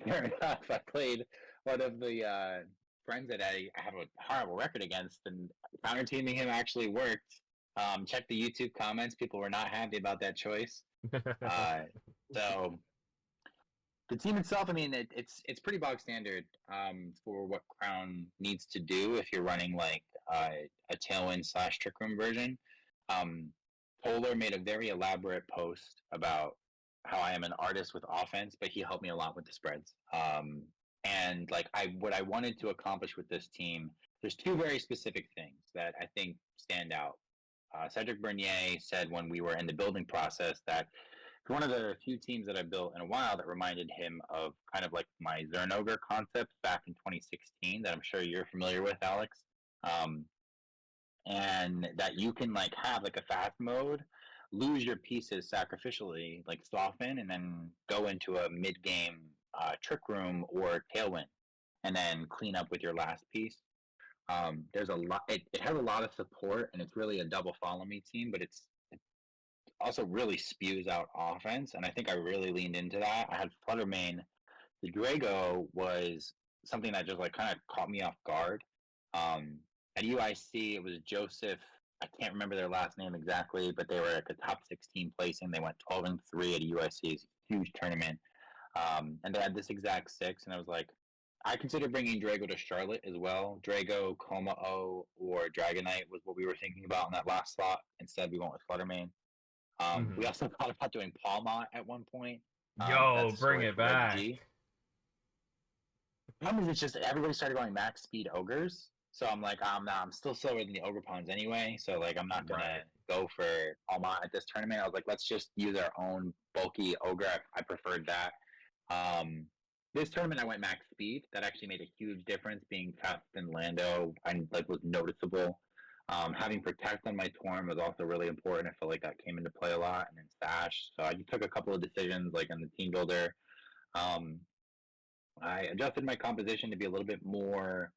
Fair enough, I played one of the friends that I have a horrible record against, and counter-teaming him actually worked. Check the YouTube comments. People were not happy about that choice. So the team itself, I mean, it's pretty bog standard for what Crown needs to do if you're running like a Tailwind/Trick Room version. Polar made a very elaborate post about how I am an artist with offense, but he helped me a lot with the spreads. And like what I wanted to accomplish with this team, there's 2 very specific things that I think stand out. Cedric Bernier said when we were in the building process that one of the few teams that I built in a while that reminded him of kind of like my Zernogre concept back in 2016 that I'm sure you're familiar with, Alex. And that you can like have like a fast mode, lose your pieces sacrificially, like soften, and then go into a mid-game Trick Room or Tailwind, and then clean up with your last piece. There's a lot. It has a lot of support, and it's really a double follow me team. But it also really spews out offense, and I think I really leaned into that. I had Flutter main. The Drago was something that just like kind of caught me off guard. Um, at UIC, it was Joseph. I can't remember their last name exactly, but they were like a top 16 placing. They went 12-3 at UIC's huge tournament, and they had this exact six. And I was like, I considered bringing Drago to Charlotte as well. Drago, Coma O, or Dragonite was what we were thinking about in that last slot. Instead, we went with Fluttermane. We also thought about doing Palmot at one point. Yo, That's bring with it back. Red G. The problem is, it's just everybody started going max speed ogres. So I'm like, I'm still slower than the ogre pawns anyway. So like, I'm not gonna go for Palmot at this tournament. I was like, let's just use our own bulky ogre. I preferred that. This tournament I went max speed. That actually made a huge difference. Being faster than Lando, I like was noticeable. Having protect on my Torm was also really important. I felt like that came into play a lot, and then stash. So I just took a couple of decisions, like on the team builder. I adjusted my composition to be a little bit more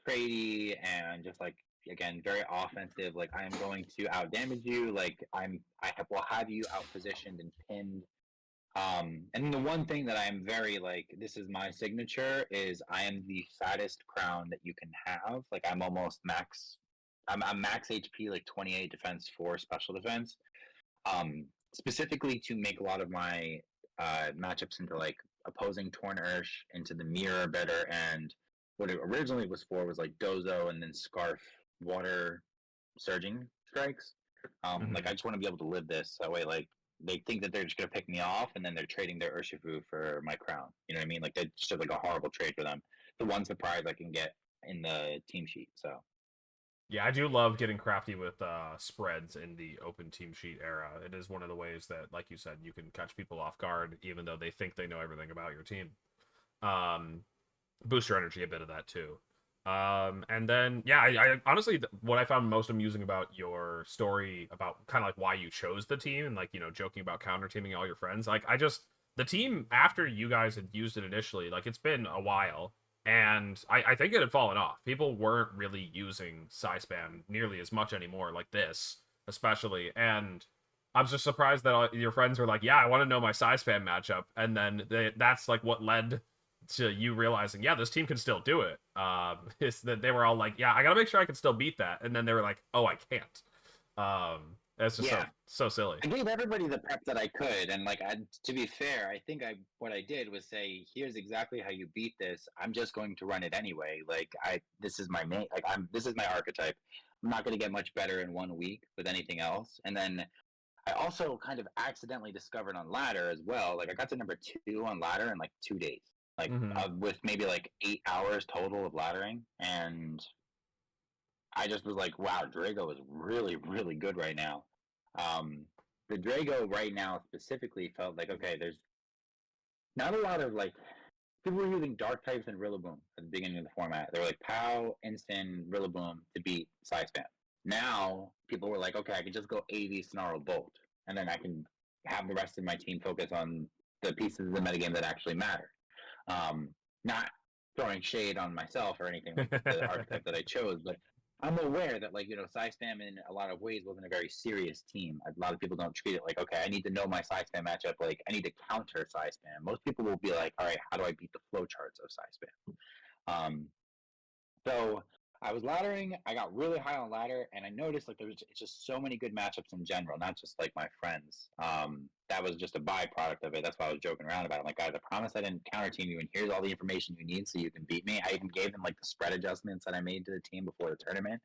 tradey and just like again very offensive. Like I am going to out damage you. Like will have you out positioned and pinned. And the one thing that I am very like, this is my signature, is I am the saddest crown that you can have. Like I'm almost max. I'm max HP, like 28 defense, 4 special defense. Specifically to make a lot of my matchups into like opposing Torn Ursh, into the mirror better, and what it originally was for was like Dozo and then Scarf water surging strikes. Like I just want to be able to live this that way. Like they think that they're just gonna pick me off, and then they're trading their Urshifu for my crown. You know what I mean? Like that's just like a horrible trade for them. The one surprise I can get in the team sheet. So Yeah, I do love getting crafty with spreads in the open team sheet era. It is one of the ways that, like you said, you can catch people off guard, even though they think they know everything about your team. Boost your energy, a bit of that too. And then, yeah, I honestly, what I found most amusing about your story about kind of like why you chose the team and like, you know, joking about counter teaming all your friends. Like, the team, after you guys had used it initially, like, it's been a while. And I think it had fallen off. People weren't really using Psy-Spam nearly as much anymore, like this, especially. And I was just surprised that your friends were like, yeah, I want to know my Psy-Spam matchup. And then that's like what led to you realizing, yeah, this team can still do it. Is that they were all like, yeah, I got to make sure I can still beat that. And then they were like, oh, I can't. That's just so silly. I gave everybody the prep that I could, and like to be fair, I think what I did was say, here's exactly how you beat this. I'm just going to run it anyway. Like this is my main, like this is my archetype. I'm not going to get much better in 1 week with anything else. And then I also kind of accidentally discovered on ladder as well. Like I got to number 2 on ladder in like 2 days, like with maybe like 8 hours total of laddering, and I just was like, wow, Drago is really, really good right now. The Drago right now specifically felt like, okay, there's not a lot of like, people were using dark types and Rillaboom at the beginning of the format. They were like POW, Instant, Rillaboom to beat Psy-Spam. Now, people were like, okay, I can just go AV Snarl Bolt, and then I can have the rest of my team focus on the pieces of the metagame that actually matter. Not throwing shade on myself or anything like the archetype that I chose, but I'm aware that, like, you know, Psy-Spam in a lot of ways wasn't a very serious team. A lot of people don't treat it like, okay, I need to know my Psy-Spam matchup. Like, I need to counter Psy-Spam. Most people will be like, all right, how do I beat the flowcharts of Psy-Spam? So I was laddering. I got really high on ladder, and I noticed, like, it's just so many good matchups in general, not just, like, my friends. That was just a byproduct of it. That's why I was joking around about it. I'm like, guys, I promise I didn't counter team you, and here's all the information you need so you can beat me. I even gave them, like, the spread adjustments that I made to the team before the tournament.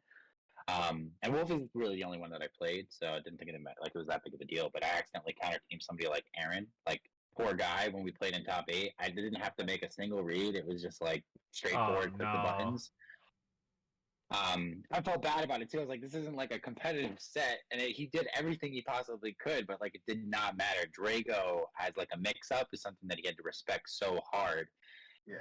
And Wolf is really the only one that I played, so I didn't think it was that big of a deal. But I accidentally counter teamed somebody like Aaron. Like, poor guy, when we played in top 8, I didn't have to make a single read. It was just, like, straightforward, click the buttons. I felt bad about it too. I was like, this isn't like a competitive set, and he did everything he possibly could, but like it did not matter. Drago has like a mix-up is something that he had to respect so hard,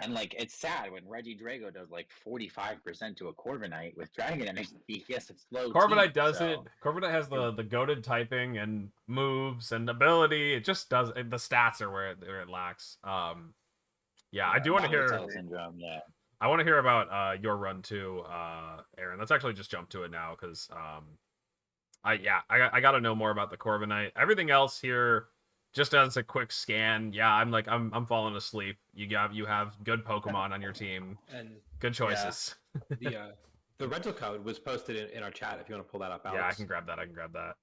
and like it's sad when Reggie Drago does like 45% to a Corviknight with Dragon Energy. He has a slow. Corviknight does it. Corviknight has the goated typing and moves and ability. It just does. The stats are where it lacks. Yeah, I do want to hear. Syndrome, yeah. I want to hear about your run too, Aaron. Let's actually just jump to it now because I got to know more about the Corviknight. Everything else here, just as a quick scan, yeah, I'm falling asleep. You have good Pokemon on your team, And good choices. the rental code was posted in our chat if you want to pull that up, Alex. Yeah, I can grab that.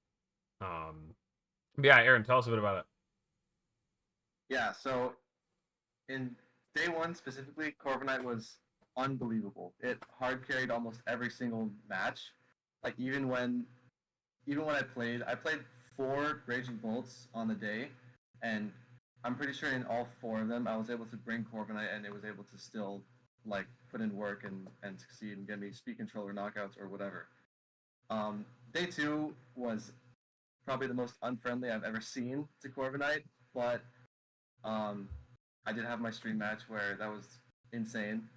Yeah, Aaron, tell us a bit about it. Yeah, so in day one specifically, Corviknight was unbelievable. It hard carried almost every single match. Like even when I played 4 Raging Bolts on the day, and I'm pretty sure in all 4 of them I was able to bring Corviknight and it was able to still like put in work and succeed and get me speed control or knockouts or whatever. Day 2 was probably the most unfriendly I've ever seen to Corviknight, but I did have my stream match where that was insane.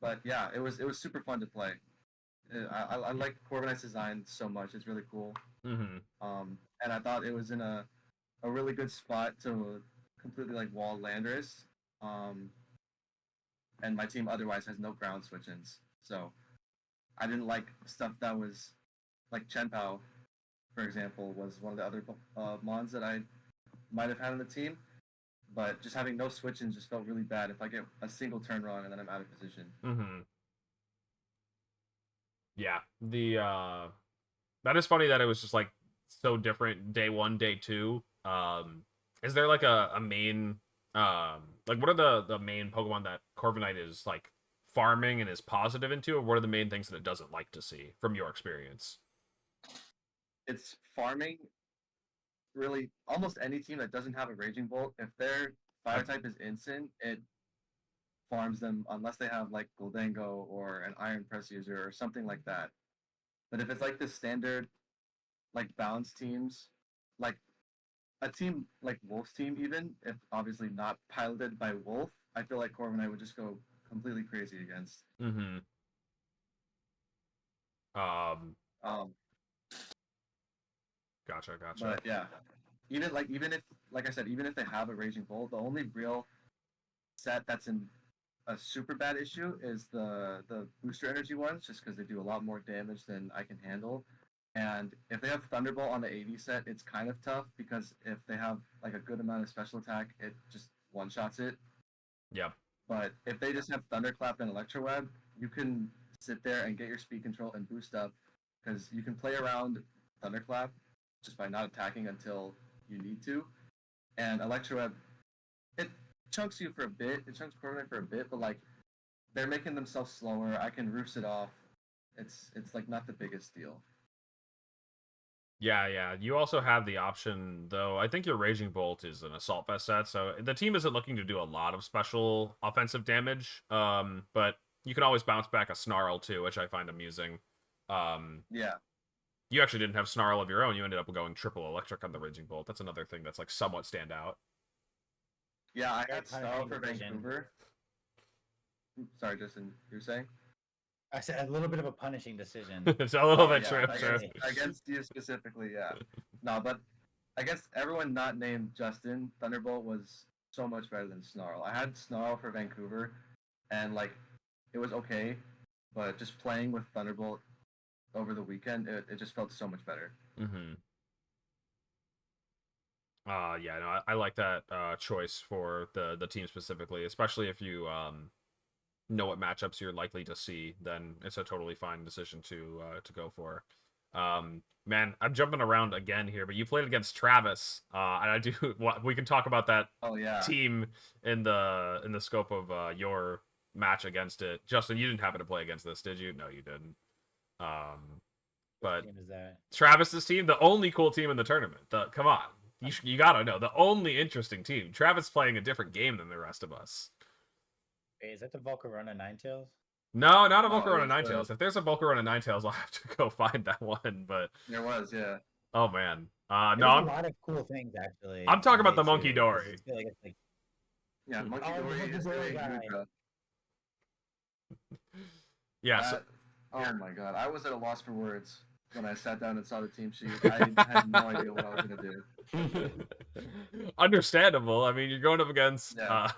But yeah, it was super fun to play. I like Corviknight's design so much; it's really cool. Mm-hmm. And I thought it was in a really good spot to completely like wall Landorus. And my team otherwise has no ground switch-ins, so I didn't like stuff that was like Chenpao, for example, was one of the other mons that I might have had on the team. But just having no switch-ins just felt really bad if I get a single turn wrong and then I'm out of position. Mm-hmm. Yeah, that is funny that it was just like so different day 1, day 2. Is there like a main like what are the main Pokemon that Corviknight is like farming and is positive into, or what are the main things that it doesn't like to see from your experience? It's farming. Really, almost any team that doesn't have a Raging Bolt, if their fire type is instant, it farms them unless they have like Goldango or an Iron Press user or something like that. But if it's like the standard like bounce teams, like a team like Wolf's team, even if obviously not piloted by Wolf, I feel like Corviknight would just go completely crazy against. Mm-hmm. Gotcha. But yeah, even if like I said, even if they have a Raging Bolt, the only real set that's in a super bad issue is the booster energy ones, just because they do a lot more damage than I can handle. And if they have Thunderbolt on the AV set, it's kind of tough because if they have like a good amount of special attack, it just one shots it. Yep. But if they just have Thunderclap and Electroweb, you can sit there and get your speed control and boost up because you can play around Thunderclap just by not attacking until you need to. And Electroweb, it chunks you for a bit. It chunks Corviknight for a bit, but like they're making themselves slower. I can roost it off. It's like not the biggest deal. Yeah. You also have the option, though. I think your Raging Bolt is an Assault Vest set, so the team isn't looking to do a lot of special offensive damage. But you can always bounce back a Snarl too, which I find amusing. Yeah. You actually didn't have Snarl of your own. You ended up going triple electric on the Raging Bolt. That's another thing that's like somewhat stand out. Yeah, I Very had Snarl for punishing decision. Vancouver. Sorry, Justin, you're saying? I said a little bit of a punishing decision. It's a little Oh, bit yeah, true. against you specifically, yeah. No, but I guess everyone not named Justin, Thunderbolt was so much better than Snarl. I had Snarl for Vancouver, and like it was okay, but just playing with Thunderbolt over the weekend, it just felt so much better. Mm-hmm. Yeah, no, I like that choice for the team specifically, especially if you know what matchups you're likely to see. Then it's a totally fine decision to go for. Man, I'm jumping around again here, but you played against Travis, and I do. We can talk about that Oh yeah. team in the scope of your match against it. Justin, you didn't happen to play against this, did you? No, you didn't. But Team is that? Travis's team, the only cool team in the tournament. Come on, you gotta know the only interesting team. Travis playing a different game than the rest of us. Wait, is that the Volcarona Ninetales? No, not a Oh, Volcarona it was, Ninetales. If there's a Volcarona Ninetales, I'll have to go find that one. But There was, yeah. oh man, There's no, a I'm lot of cool things actually. I'm talking on about the day Monkey 2, Dory. I feel like it's like Yeah, Monkey Oh, the Dory Monkey is Dory really guy. good. yeah. So, Oh my god, I was at a loss for words when I sat down and saw the team sheet. I had no idea what I was gonna do. understandable. I mean, you're going up against Yeah.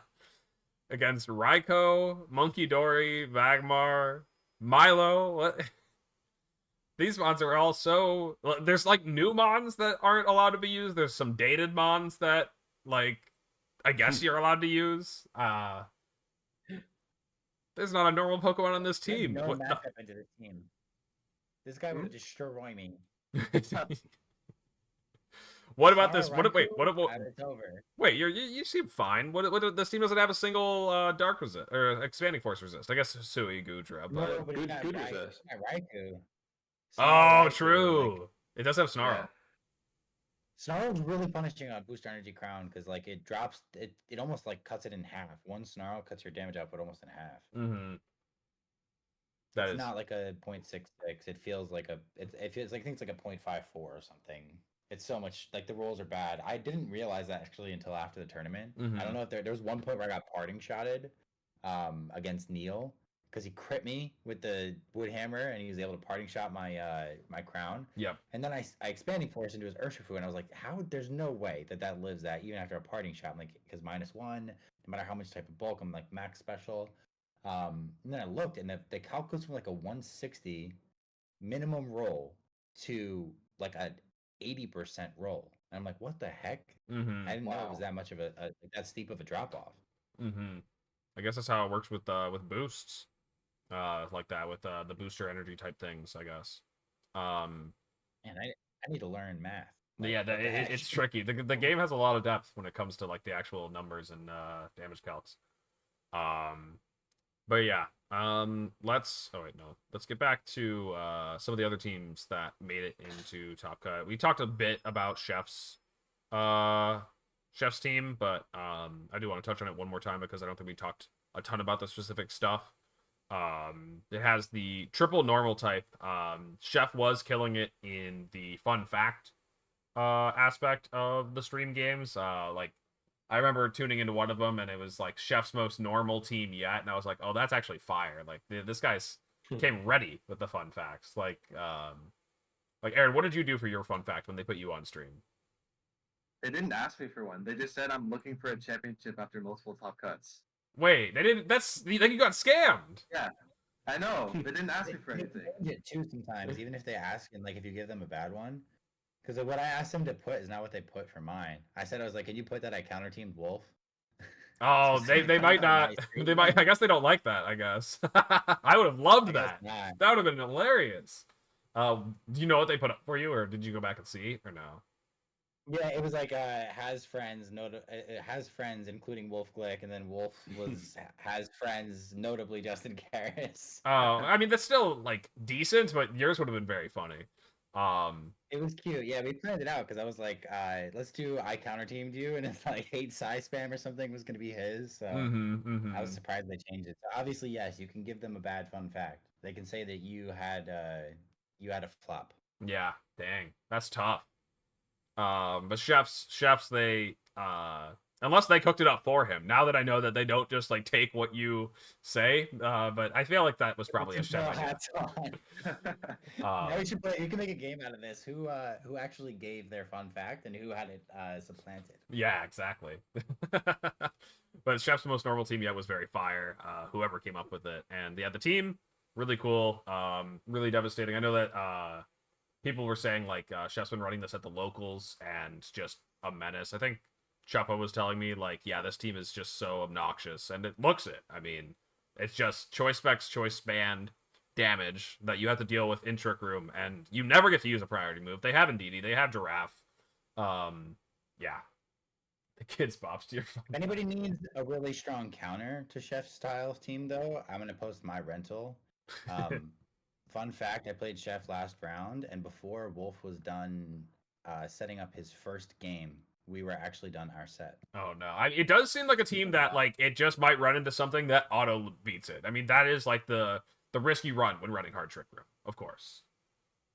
against Raikou, Monkey Dory, Magmar, Milo. What? These mons are all so. There's like new mons that aren't allowed to be used. There's some dated mons that, like, I guess you're allowed to use. There's not a normal Pokemon on this team. No What the- matchup into this team. This guy would destroy me. What about this? Sorry, What? Wait. Raikou, What? it's over. Wait. You seem fine. What? This team doesn't have a single dark resist or expanding force resist. I guess Sui, Goodra, but No, but it's Good- not good Raikou. resist. It's not Raikou. oh, Snarl, Raikou, true. like, It does have Snarl. Yeah. Snarl's really punishing on Booster Energy Crown because like it drops it almost like cuts it in half. One Snarl cuts your damage output almost in half. Mm-hmm. That It's is. not like a 0.66. It feels like it feels like I think it's like a 0.54 or something. It's so much like the rolls are bad. I didn't realize that actually until after the tournament. I Mhm. don't know if there was one point where I got parting shotted against Neil because he crit me with the wood hammer and he was able to parting shot my my crown. Yep. And then I expanding force into his Urshifu, and I was like, how? There's no way that lives that even after a parting shot. I'm like, because -1, no matter how much type of bulk, I'm like max special. And then I looked, and the calc goes from like a 160 minimum roll to like a 80% roll. And I'm like, what the heck? Mm-hmm. I didn't know it was Wow. that much of a that steep of a drop off. Mm-hmm. I guess that's how it works with boosts, like that with the booster energy type things. I guess. And I need to learn math. Like, Yeah, what the heck? it's tricky. The game has a lot of depth when it comes to like the actual numbers and damage calcs. But yeah, let's get back to some of the other teams that made it into Top Cut. We talked a bit about Chef's team, but I do want to touch on it one more time because I don't think we talked a ton about the specific stuff. It has the triple normal type. Chef was killing it in the fun fact aspect of the stream games. Like I remember tuning into one of them and it was like Chef's most normal team yet, and I was like, oh, that's actually fire. Like this guy's came ready with the fun facts. Like Aaron, what did you do for your fun fact when they put you on stream? They didn't ask me for one. They just said I'm looking for a championship after multiple top cuts. Wait, they didn't. Then you got scammed. I know. They didn't ask me for They anything. change it too sometimes, even if they ask and like if you give them a bad one. Because what I asked them to put is not what they put for mine. I was like, can you put that I counter teamed Wolf? Oh, they might not. They might. I guess they don't like that. I guess. I would have loved that. That would have been hilarious. Do you know what they put up for you, or did you go back and see, or no? Yeah, it was like has friends, it has friends including Wolf Glick, and then Wolf has friends, notably Justin Karras. Oh, I mean that's still like decent, but yours would have been very funny. It was cute. Yeah, we planned it out because I was like, let's do I counter teamed you, and it's like hate Psy spam or something was gonna be his. So I was surprised they changed it. So obviously, yes, you can give them a bad fun fact. They can say that you had a flop. Yeah, dang, that's tough. But chefs, they unless they cooked it up for him. Now that I know that they don't just like take what you say, but I feel like that was probably a chef idea. Hats on. Now we should play. You can make a game out of this. Who actually gave their fun fact and who had it supplanted? Yeah, exactly. But Chef's most normal team yet was very fire. Whoever came up with it, and yeah, the team really cool. Really devastating. I know that people were saying like Chef's been running this at the locals and just a menace. I think Chuppa was telling me like, yeah, this team is just so obnoxious, and it looks it. I mean, it's just choice specs, choice band damage that you have to deal with in Trick Room, and you never get to use a priority move. They have Indeedee, they have Giraffe. Yeah. The kids bops to your phone. If anybody needs a really strong counter to Chef's style team, though, I'm gonna post my rental. Fun fact: I played Chef last round, and before Wolf was done setting up his first game, we were actually done our set. Oh no! It does seem like a team that like it just might run into something that auto beats it. I mean, that is like the risk you run when running hard Trick Room, of course.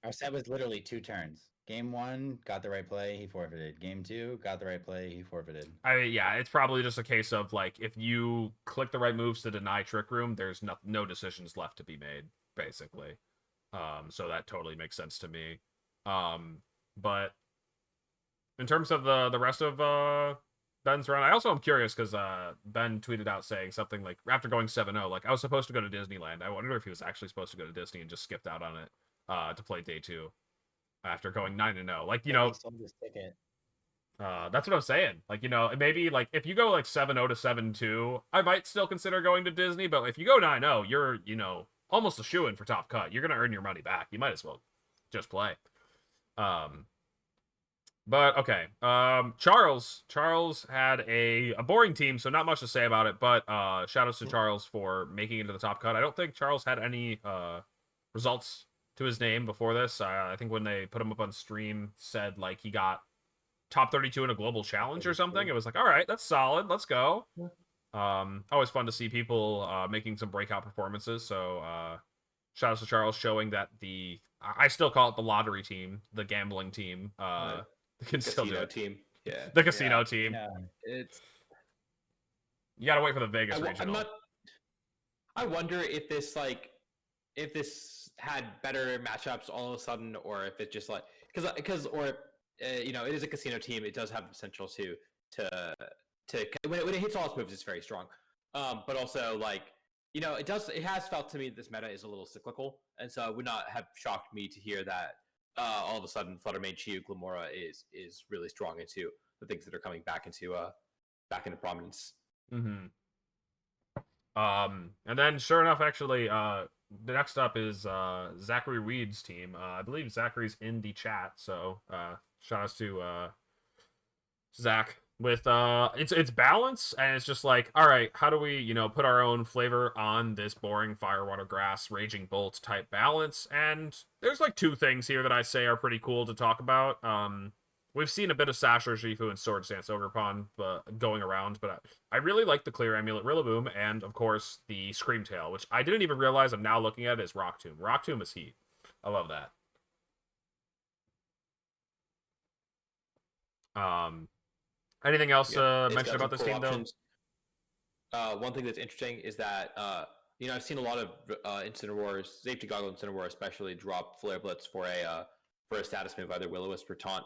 Our set was literally 2 turns. Game 1, got the right play, he forfeited. Game 2, got the right play, he forfeited. Yeah, it's probably just a case of like if you click the right moves to deny Trick Room, there's no decisions left to be made, basically. So that totally makes sense to me. But in terms of the rest of Ben's run. I also am curious because Ben tweeted out saying something like after going 7-0, like I was supposed to go to Disneyland. I wonder if he was actually supposed to go to Disney and just skipped out on it to play day 2 after going 9-0. Like, you Yeah, know, he sold his ticket. that's what I'm saying. Like, you know, maybe like if you go like 7-0 to 7-2, I might still consider going to Disney. But if you go 9-0, you're, you know, almost a shoo-in for top cut. You're gonna earn your money back. You might as well just play. But okay. Charles had a boring team, so not much to say about it. But shout outs to Charles for making it to the top cut. I don't think Charles had any results to his name before this. I think when they put him up on stream, said like he got top 32 in a global challenge or something. It was like, all right, that's solid. Let's go. Always fun to see people making some breakout performances. So shout outs to Charles showing that I still call it the lottery team, the gambling team. Can still do Casino it. team. Yeah. The casino team. Yeah. It's. You gotta wait for the Vegas I'm regional. not. I wonder if this had better matchups all of a sudden, or if it just like you know, it is a casino team. It does have the potential to when it hits all its moves, it's very strong. But also like, you know, it has felt to me that this meta is a little cyclical, and so it would not have shocked me to hear that all of a sudden Fluttermane, Chiyu, Glamora is really strong into the things that are coming back into prominence. Mm-hmm. And then sure enough, actually, the next up is Zachary Reed's team. I believe Zachary's in the chat, so shout outs to Zach with it's balance, and it's just like, all right, how do we, you know, put our own flavor on this boring fire, water, grass, raging bolt type balance? And there's like 2 things here that I say are pretty cool to talk about. We've seen a bit of Sasher, Shifu, and Sword Stance Ogerpon going around, but I really like the Clear Amulet Rillaboom, and of course the Screamtail, which I didn't even realize I'm now looking at as Rock Tomb. Rock Tomb is heat. I love that. Anything else It's mentioned got about this some team, cool though? options. One thing that's interesting is that you know, I've seen a lot of Incineroars, Safety Goggle Incineroar especially, drop Flare Blitz for a status move, either Will-O-Wisp or Taunt.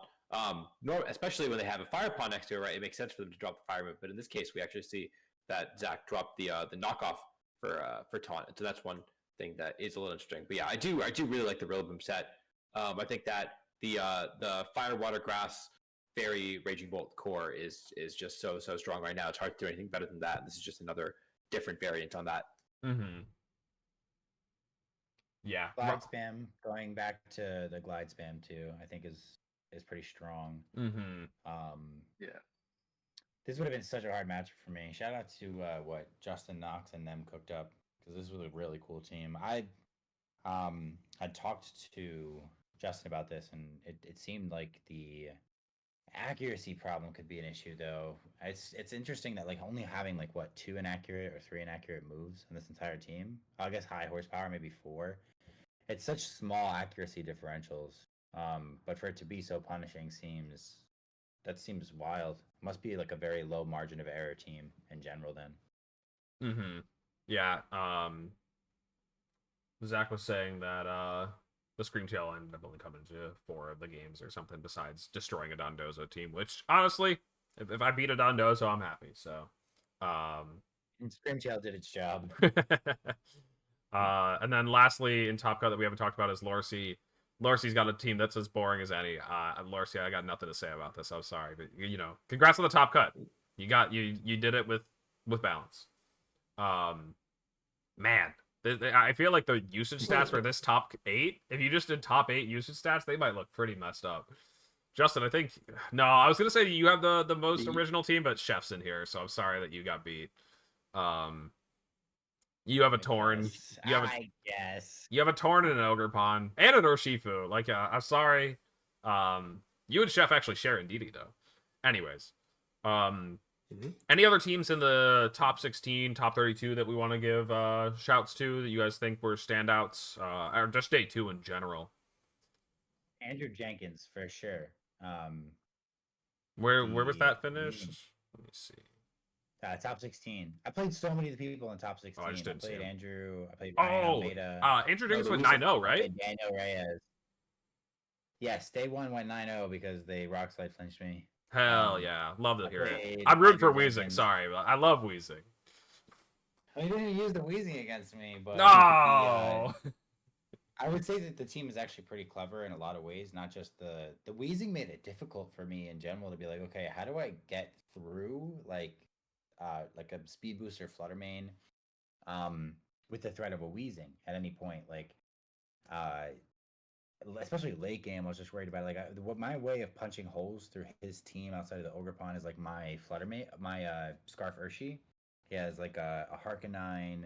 Especially when they have a Fire Pawn next to it, right? It makes sense for them to drop the Fire move, but in this case, we actually see that Zach dropped the knockoff for Taunt, and so that's one thing that is a little interesting. But yeah, I do really like the Rillaboom set. I think that the Fire, Water, Grass, Fairy, Raging Bolt core is just so strong right now. It's hard to do anything better than that. This is just another different variant on that. Mm-hmm. Yeah. Glide spam, going back to the glide spam too, I think is pretty strong. Mm-hmm. Yeah. This would have been such a hard match for me. Shout out to what Justin Knox and them cooked up, because this was a really cool team. I had talked to Justin about this, and it seemed like the accuracy problem could be an issue, though. It's interesting that like only having like 2 inaccurate or 3 inaccurate moves on this entire team. I guess high horsepower, maybe 4. It's such small accuracy differentials. But for it to be so punishing seems wild. Must be like a very low margin of error team in general then. Mm-hmm. Yeah. Zach was saying that the Screamtail ended up only coming to 4 of the games or something besides destroying a Dondozo team, which honestly, if I beat a Dondozo, I'm happy. So And Screamtail did its job. And then lastly in Top Cut that we haven't talked about is Lorcy. Lorcy's got a team that's as boring as any. Lorcy, I got nothing to say about this. I'm sorry, but you know, congrats on the Top Cut. You did it with balance. Man, I feel like the usage stats for this top 8, if you just did top 8 usage stats, they might look pretty messed up. Justin, I think I was gonna say you have the most original team, but Chef's in here, so I'm sorry that you got beat. You have a Torn. I guess. You have a Torn and an Ogerpon and an Urshifu. Like, I'm sorry. You and Chef actually share Indeedee, though. Anyways, any other teams in the top 16, top 32 that we want to give shouts to that you guys think were standouts, or just day 2 in general? Andrew Jenkins for sure. Where was that finished? Let me see. Top 16. I played so many of the people in top 16. I just didn't see played him. Andrew. I played Ryan Almeida. Andrew Jenkins went 9-0, right? I played Daniel Reyes. Yes, day 1 went 9-0 because they rock slide flinched me. Hell yeah. Love to I hear it. played I'm rooting for Tigers Weezing. against- Sorry, but I love Weezing. I didn't use the wheezing against me, but No. I would say that the team is actually pretty clever in a lot of ways. Not just the wheezing made it difficult for me in general to be like, okay, how do I get through like a speed booster flutter main, with the threat of a wheezing at any point, like uh especially late game. I was just worried about like what my way of punching holes through his team outside of the Ogrepon is like my flutter mate, my Scarf Urshi. He has like a Harkonine.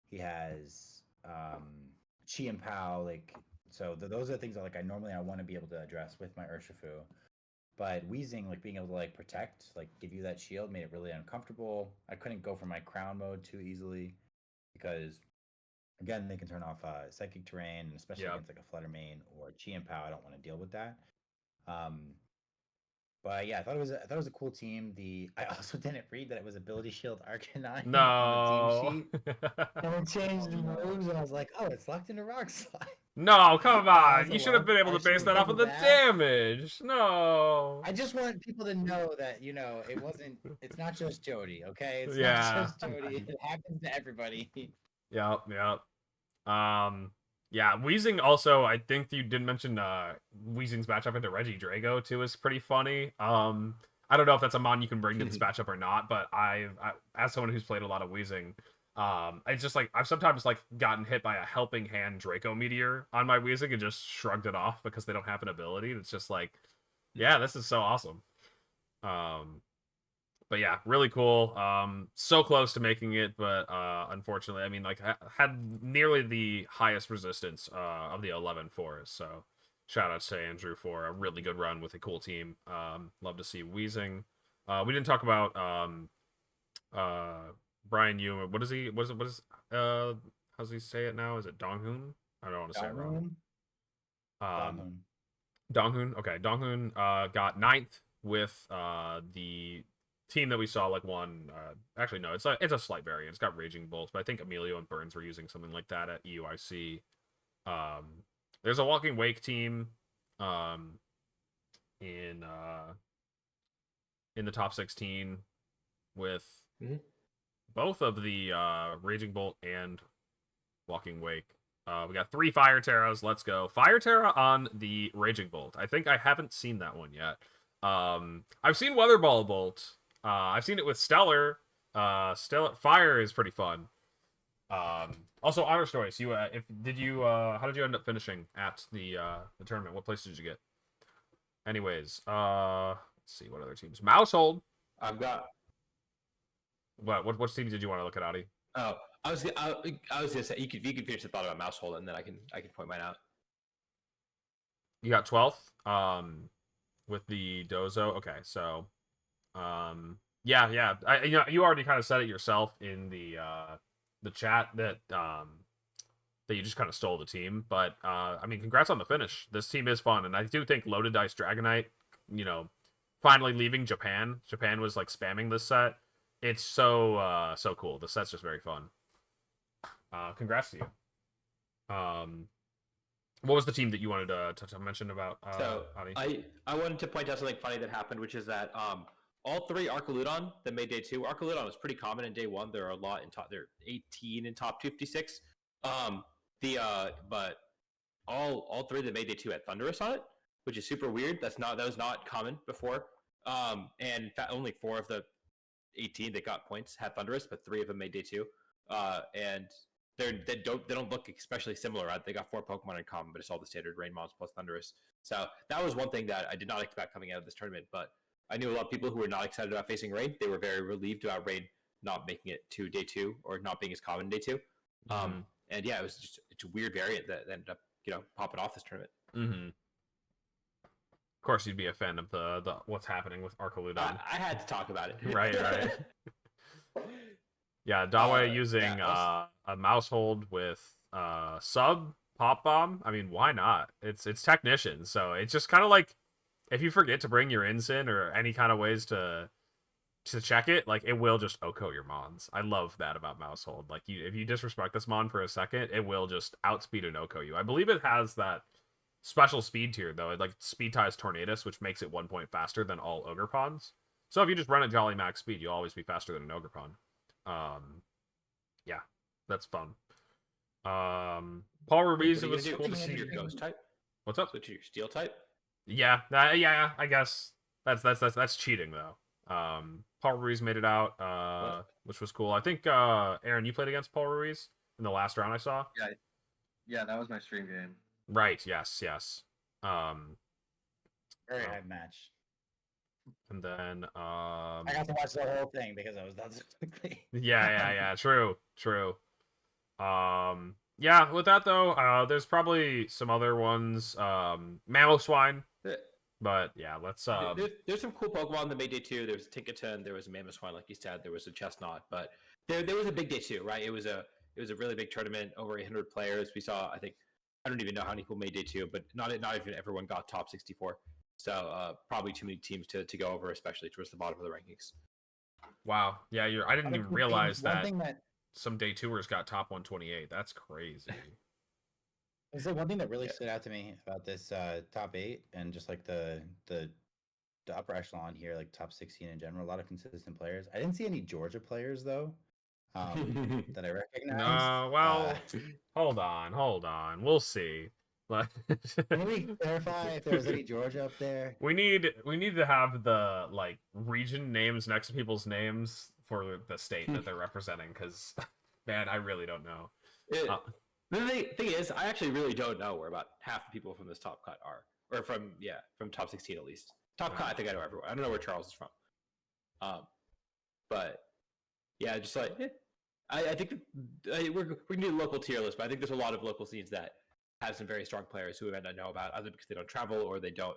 He has Chi and Pow. Like so, those are the things that like I want to be able to address with my Urshifu. But Wheezing, like being able to like protect, like give you that shield, made it really uncomfortable. I couldn't go for my crown mode too easily because again, they can turn off psychic terrain, and especially Yep. against like a Flutter Mane or Chi and Pow. I don't want to deal with that. But yeah, I thought it was a cool team. I also didn't read that it was Ability Shield Arcanine No. on the team sheet. And it changed the moves, and I was like, oh, it's locked into Rock Slide. No, come on. So You should have been able to I base should've that off of the done that. damage. No. I just want people to know that it's not just Jody, okay? It's Yeah. not just Jody. It happens to everybody. Yep, yep. Yeah, Weezing also, I think you did mention Weezing's matchup into Regidrago too is pretty funny. I don't know if that's a mon you can bring to this matchup or not, but I as someone who's played a lot of Weezing, it's just like I've sometimes like gotten hit by a helping hand Draco Meteor on my Weezing and just shrugged it off because they don't have an ability. It's just like, yeah, this is so awesome. But yeah, really cool. So close to making it, but unfortunately, I mean, like had nearly the highest resistance of the 11 for us. So shout out to Andrew for a really good run with a cool team. Love to see Weezing. We didn't talk about Brian Yu. What is he? What is how does he say it now? Is it Donghoon? I don't want to say it wrong. Donghoon. Okay, Donghoon got 9th with the team that we saw like won. Actually, no, it's a slight variant. It's got Raging Bolts, but I think Emilio and Burns were using something like that at EUIC. There's a Walking Wake team in the top 16 with both of the Raging Bolt and Walking Wake. We got 3 Fire Terras. Let's go. Fire Terra on the Raging Bolt. I think I haven't seen that one yet. I've seen Weather Ball Bolt. I've seen it with Stellar. Stellar Fire is pretty fun. Also, Honor Stories. How did you end up finishing at the tournament? What place did you get? Anyways, let's see what other teams. Mousehold. I've got. What teams did you want to look at, Adi? Oh, I was gonna say you could finish the thought about Mousehold, and then I can point mine out. You got 12th. With the Dozo. Okay, so yeah. You already kind of said it yourself in the chat that you just kind of stole the team, but I mean, congrats on the finish. This team is fun, and I do think Loaded Dice Dragonite, finally leaving Japan. Japan was like spamming this set. It's so cool. The set's just very fun. Congrats to you. What was the team that you wanted to mention about? Adi? I wanted to point out something funny that happened, which is that all 3 Archaludon that made day 2. Archaludon was pretty common in day 1. There are a lot in top. They're 18 in top 56. But all 3 that made day 2 had Thunderous on it, which is super weird. That was not common before. And in fact, only 4 of the 18 that got points had Thunderous, but 3 of them made day 2. And they don't look especially similar. Right? They got 4 Pokemon in common, but it's all the standard Rain Mons plus Thunderous. So that was one thing that I did not expect coming out of this tournament. But I knew a lot of people who were not excited about facing Rain. They were very relieved about Rain not making it to day 2 or not being as common in day 2. And yeah, it's a weird variant that ended up popping off this tournament. Mm-hmm. Of course, you'd be a fan of the what's happening with Archaludon. I had to talk about it. Right. Yeah, Dawe using a Mousehold with sub Pop Bomb. I mean, why not? It's Technician, so it's just kind of like if you forget to bring your Incin or any kind of ways to check it, like it will just OHKO your Mons. I love that about Mousehold. Like if you disrespect this Mon for a second, it will just outspeed and OHKO you. I believe it has that special speed tier though. It like speed ties Tornadus, which makes it 1 point faster than all ogre pawns. So if you just run at Jolly max speed, you'll always be faster than an ogre pawn. Yeah, that's fun. Paul Ruiz, it was cool to see. your ghost type. What's up? Switch to your steel type. Yeah, yeah. I guess that's cheating though. Paul Ruiz made it out, which was cool. I think Aaron, you played against Paul Ruiz in the last round I saw. Yeah, that was my stream game. Right. Yes. Very Oh. hype match. And then I got to watch the whole thing because I was done so quickly. yeah. True. Yeah. With that though, there's probably some other ones. Mamoswine. But yeah, let's. There's some cool Pokemon that made day 2. There was a Tinkaton, there was a Mamoswine, like you said, there was a Chestnut, but there was a big day 2, right? It was a really big tournament, over 800 players. We saw, I think, I don't even know how many people made day 2, but not even everyone got top 64. So probably too many teams to go over, especially towards the bottom of the rankings. Wow. Yeah, I didn't even realize One that thing that some day 2ers got top 128. That's crazy. is like one thing that really stood out to me about this top 8 and just like the upper echelon here, like top 16 in general. A lot of consistent players. I didn't see any Georgia players though. That I recognize. No, well, hold on. We'll see. But can we clarify if there was any Georgia up there? we need to have the like region names next to people's names for the state that they're representing, because man, I really don't know. The thing is, I actually really don't know where about half the people from this top cut are, or from top 16 at least. Top cut, I think I know everyone. I don't know where Charles is from. But yeah, just like I think we're gonna do a local tier list, but I think there's a lot of local scenes that have some very strong players who we might not know about, either because they don't travel or they don't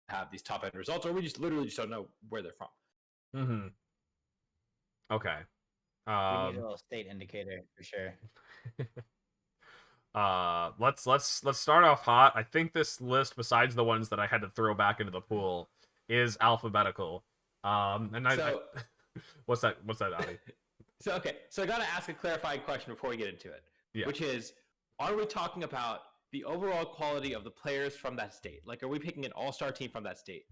have these top end results, or we just literally just don't know where they're from. Mm-hmm. Okay. We need a little state indicator for sure. Let's start off hot. I think this list, besides the ones that I had to throw back into the pool, is alphabetical. What's that, Adi? So I gotta ask a clarifying question before we get into it. Yeah. Which is, are we talking about the overall quality of the players from that state? Like, are we picking an all-star team from that state?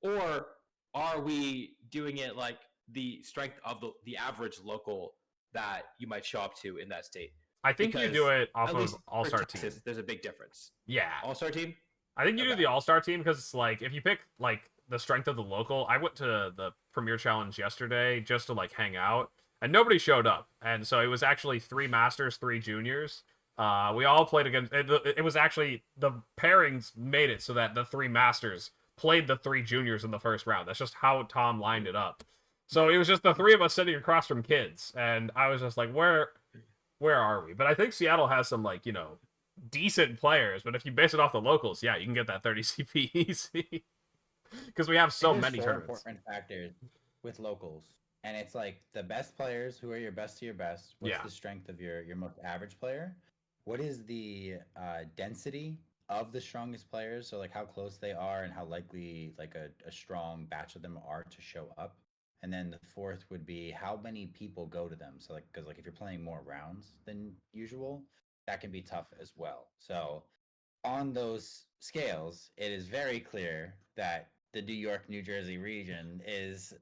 Or are we doing it like the strength of the average local that you might show up to in that state? I think you do it off At of least for all-star team. Texas, there's a big difference. Yeah. All-star team? I think you do Okay. the all-star team because it's like, if you pick like the strength of the local, I went to the Premier Challenge yesterday just to like hang out, and nobody showed up. And so it was actually 3 masters, 3 juniors. We all played against. It was actually the pairings made it so that the 3 masters played the 3 juniors in the first round. That's just how Tom lined it up. So it was just the 3 of us sitting across from kids, and I was just like, where are we? But I think Seattle has some like, you know, decent players. But if you base it off the locals, yeah, you can get that 30 CP easy because we have so There's many 4 tournaments. important factors with locals, and it's like the best players. Who are your best to your best? What's Yeah. the strength of your most average player? What is the density of the strongest players? So like how close they are and how likely like a strong batch of them are to show up. And then the 4th would be how many people go to them. So like, because like if you're playing more rounds than usual, that can be tough as well. So on those scales, it is very clear that the New York, New Jersey region is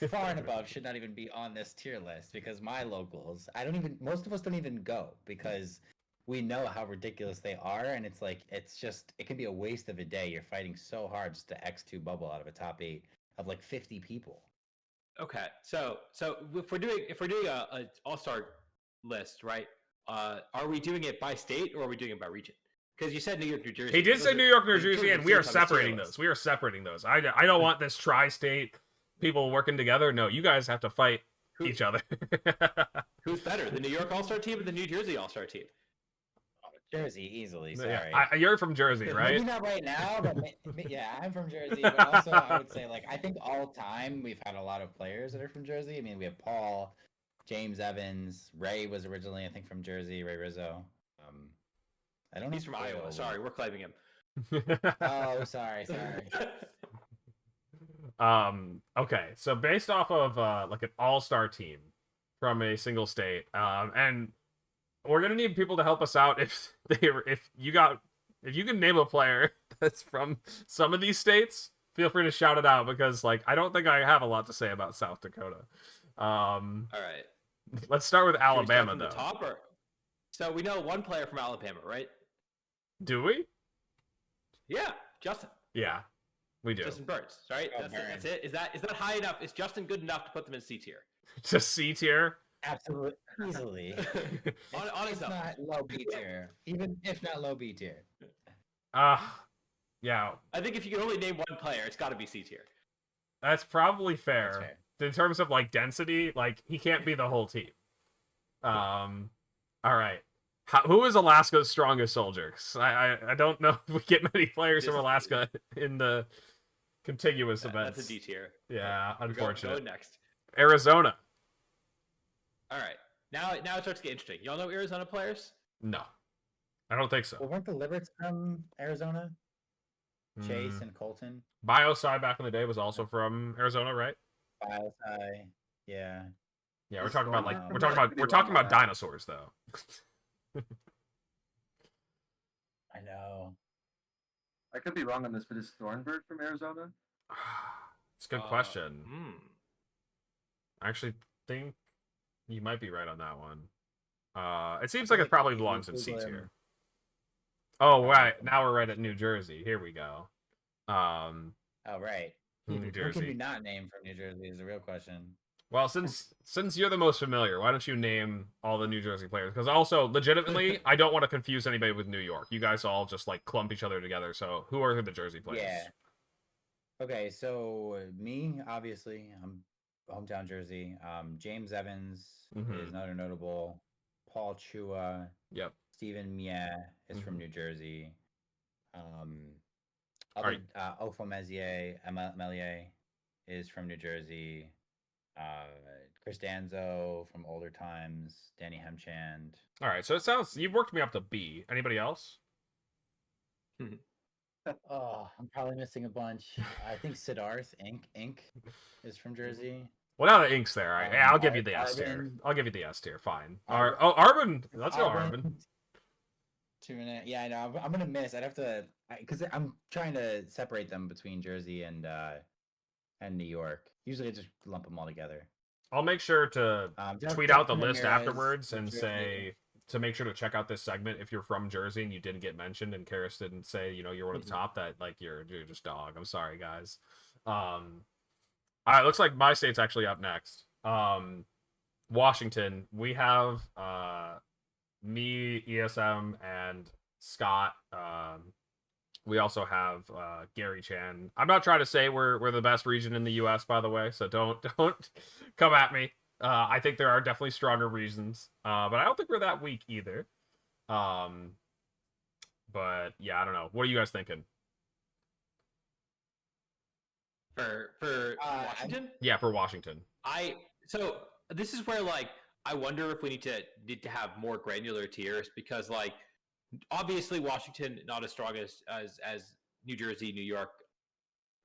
far and above, should not even be on this tier list, because my locals, most of us don't even go because we know how ridiculous they are, and it's like it can be a waste of a day. You're fighting so hard just to X2 bubble out of a top 8 of like 50 people. Okay, so if we're doing a all-star list, right? Are we doing it by state or are we doing it by region? Because you said New York, New Jersey. He did Those say are- New York, New those are Jersey, two and we are states on the tier separating list. those. We are separating those. I don't want this tri-state people working together. No, you guys have to fight Who- each other. Who's better, the New York All-Star team or the New Jersey All-Star team? Jersey, easily. Sorry. Yeah, you're from Jersey, right? Maybe not right now, but yeah, I'm from Jersey. But also, I would say, like, I think all time we've had a lot of players that are from Jersey. I mean, we have Paul, James Evans, Ray was originally, I think, from Jersey. Ray Rizzo. I don't know. He's if from Plato Iowa. was- Sorry, we're claiming him. Oh, sorry. Okay, so based off of like an all-star team from a single state, and we're gonna need people to help us out if you got if you can name a player that's from some of these states, feel free to shout it out because like I don't think I have a lot to say about South Dakota. All right. Let's start with Should we start Alabama from the though. top, or so we know one player from Alabama, right? Do we? Yeah, Justin. Yeah, we do. Justin Burns, right? Oh, That's it. Is that high enough? Is Justin good enough to put them in C tier? To C tier. Absolutely, easily. on It's his own. not low B tier, even if not low B tier. Yeah, I think if you can only name one player, it's got to be C tier. that's probably That's fair. fair. In terms of like density, like he can't be the whole team. All right. Who is Alaska's strongest soldier? 'Cause I don't know if we get many players from This is- Alaska in the contiguous events. That's a D tier. Yeah, Go unfortunate. next. Arizona. All right. Now it starts to get interesting. Y'all know Arizona players? No, I don't think so. Well, weren't the Liberts from Arizona? Chase Mm. and Colton. Biosci back in the day was also from Arizona, right? Biosci. Yeah. Yeah, we're Is talking about Thornburg like from we're there? talking I about could be we're wrong talking on about that. dinosaurs though. I know. I could be wrong on this, but is Thornburg from Arizona? It's a good question. Hmm. I actually think you might be right on that one. It seems feel like it like probably if you belongs in C Google tier. him- Oh right, now we're right at New Jersey. Here we go. Oh, right. New Who can you Jersey. not name from New Jersey is the real question. Well, since you're the most familiar, why don't you name all the New Jersey players? Because also, legitimately, I don't want to confuse anybody with New York. You guys all just like clump each other together. So who are the Jersey players? Yeah. Okay, so me, obviously, I'm hometown Jersey. James Evans is Mhm. another notable. Paul Chua, Yep. Stephen Mia is from Mhm. New Jersey. Other, Alright. Ofo Melier is from New Jersey. Chris Danzo from older times. Danny Hemchand. All right. So it sounds you've worked me up to B. Anybody else? Oh, I'm probably missing a bunch. I think Siddharth Inc. is from Jersey. Well, now the ink's there. All right. Yeah, I'll give you the S tier. Arvin. I'll give you the S tier. Fine. Arvin. Arbin. Let's go, Arbin. 2 minute. Yeah, I know. I'm gonna miss. I'd have to because I'm trying to separate them between Jersey and New York. Usually, I just lump them all together. I'll make sure to Jeff- tweet out the Jeff list Ramirez afterwards from and Jersey. say to make sure to check out this segment if you're from Jersey and you didn't get mentioned and Karis didn't say you're one of the top that like you're just dog. I'm sorry guys. All right, looks like my state's actually up next. Washington. We have me, ESM, and Scott. We also have Gary Chan. I'm not trying to say we're the best region in the U.S. by the way, so don't come at me. I think there are definitely stronger reasons, but I don't think we're that weak either. But yeah, I don't know. What are you guys thinking? For Washington? Yeah, for Washington. So this is where like I wonder if we need to have more granular tiers because like obviously Washington not as strong as New Jersey, New York,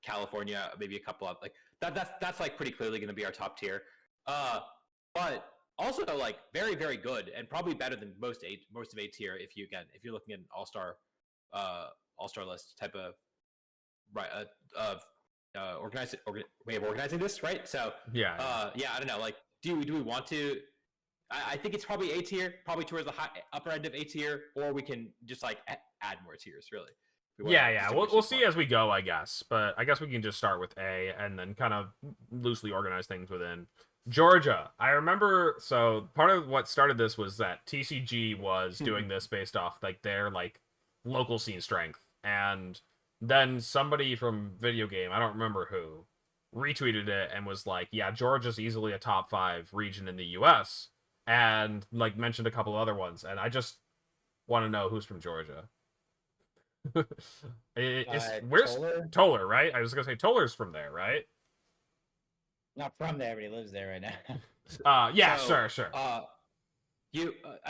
California, maybe a couple of like that's like pretty clearly going to be our top tier. But also like very very good and probably better than most of A tier if you're looking at an all-star list type of right way of organizing this, right? So Yeah. I don't know. Like, do we want to? I think it's probably A tier, probably towards the upper end of A tier, or we can just like add more tiers, really. Yeah. We'll see as we go, I guess. But I guess we can just start with A and then kind of loosely organize things within. Georgia. I remember. So part of what started this was that TCG was doing this based off like their like local scene strength, and then somebody from video game, I don't remember who, retweeted it and was like, "Yeah, Georgia's easily a top 5 region in the U.S." and like mentioned a couple other ones, and I just want to know who's from Georgia. Where's Toller, right? I was gonna say Toller's from there, right? Not from there, but he lives there right now. Yeah, So, sure. I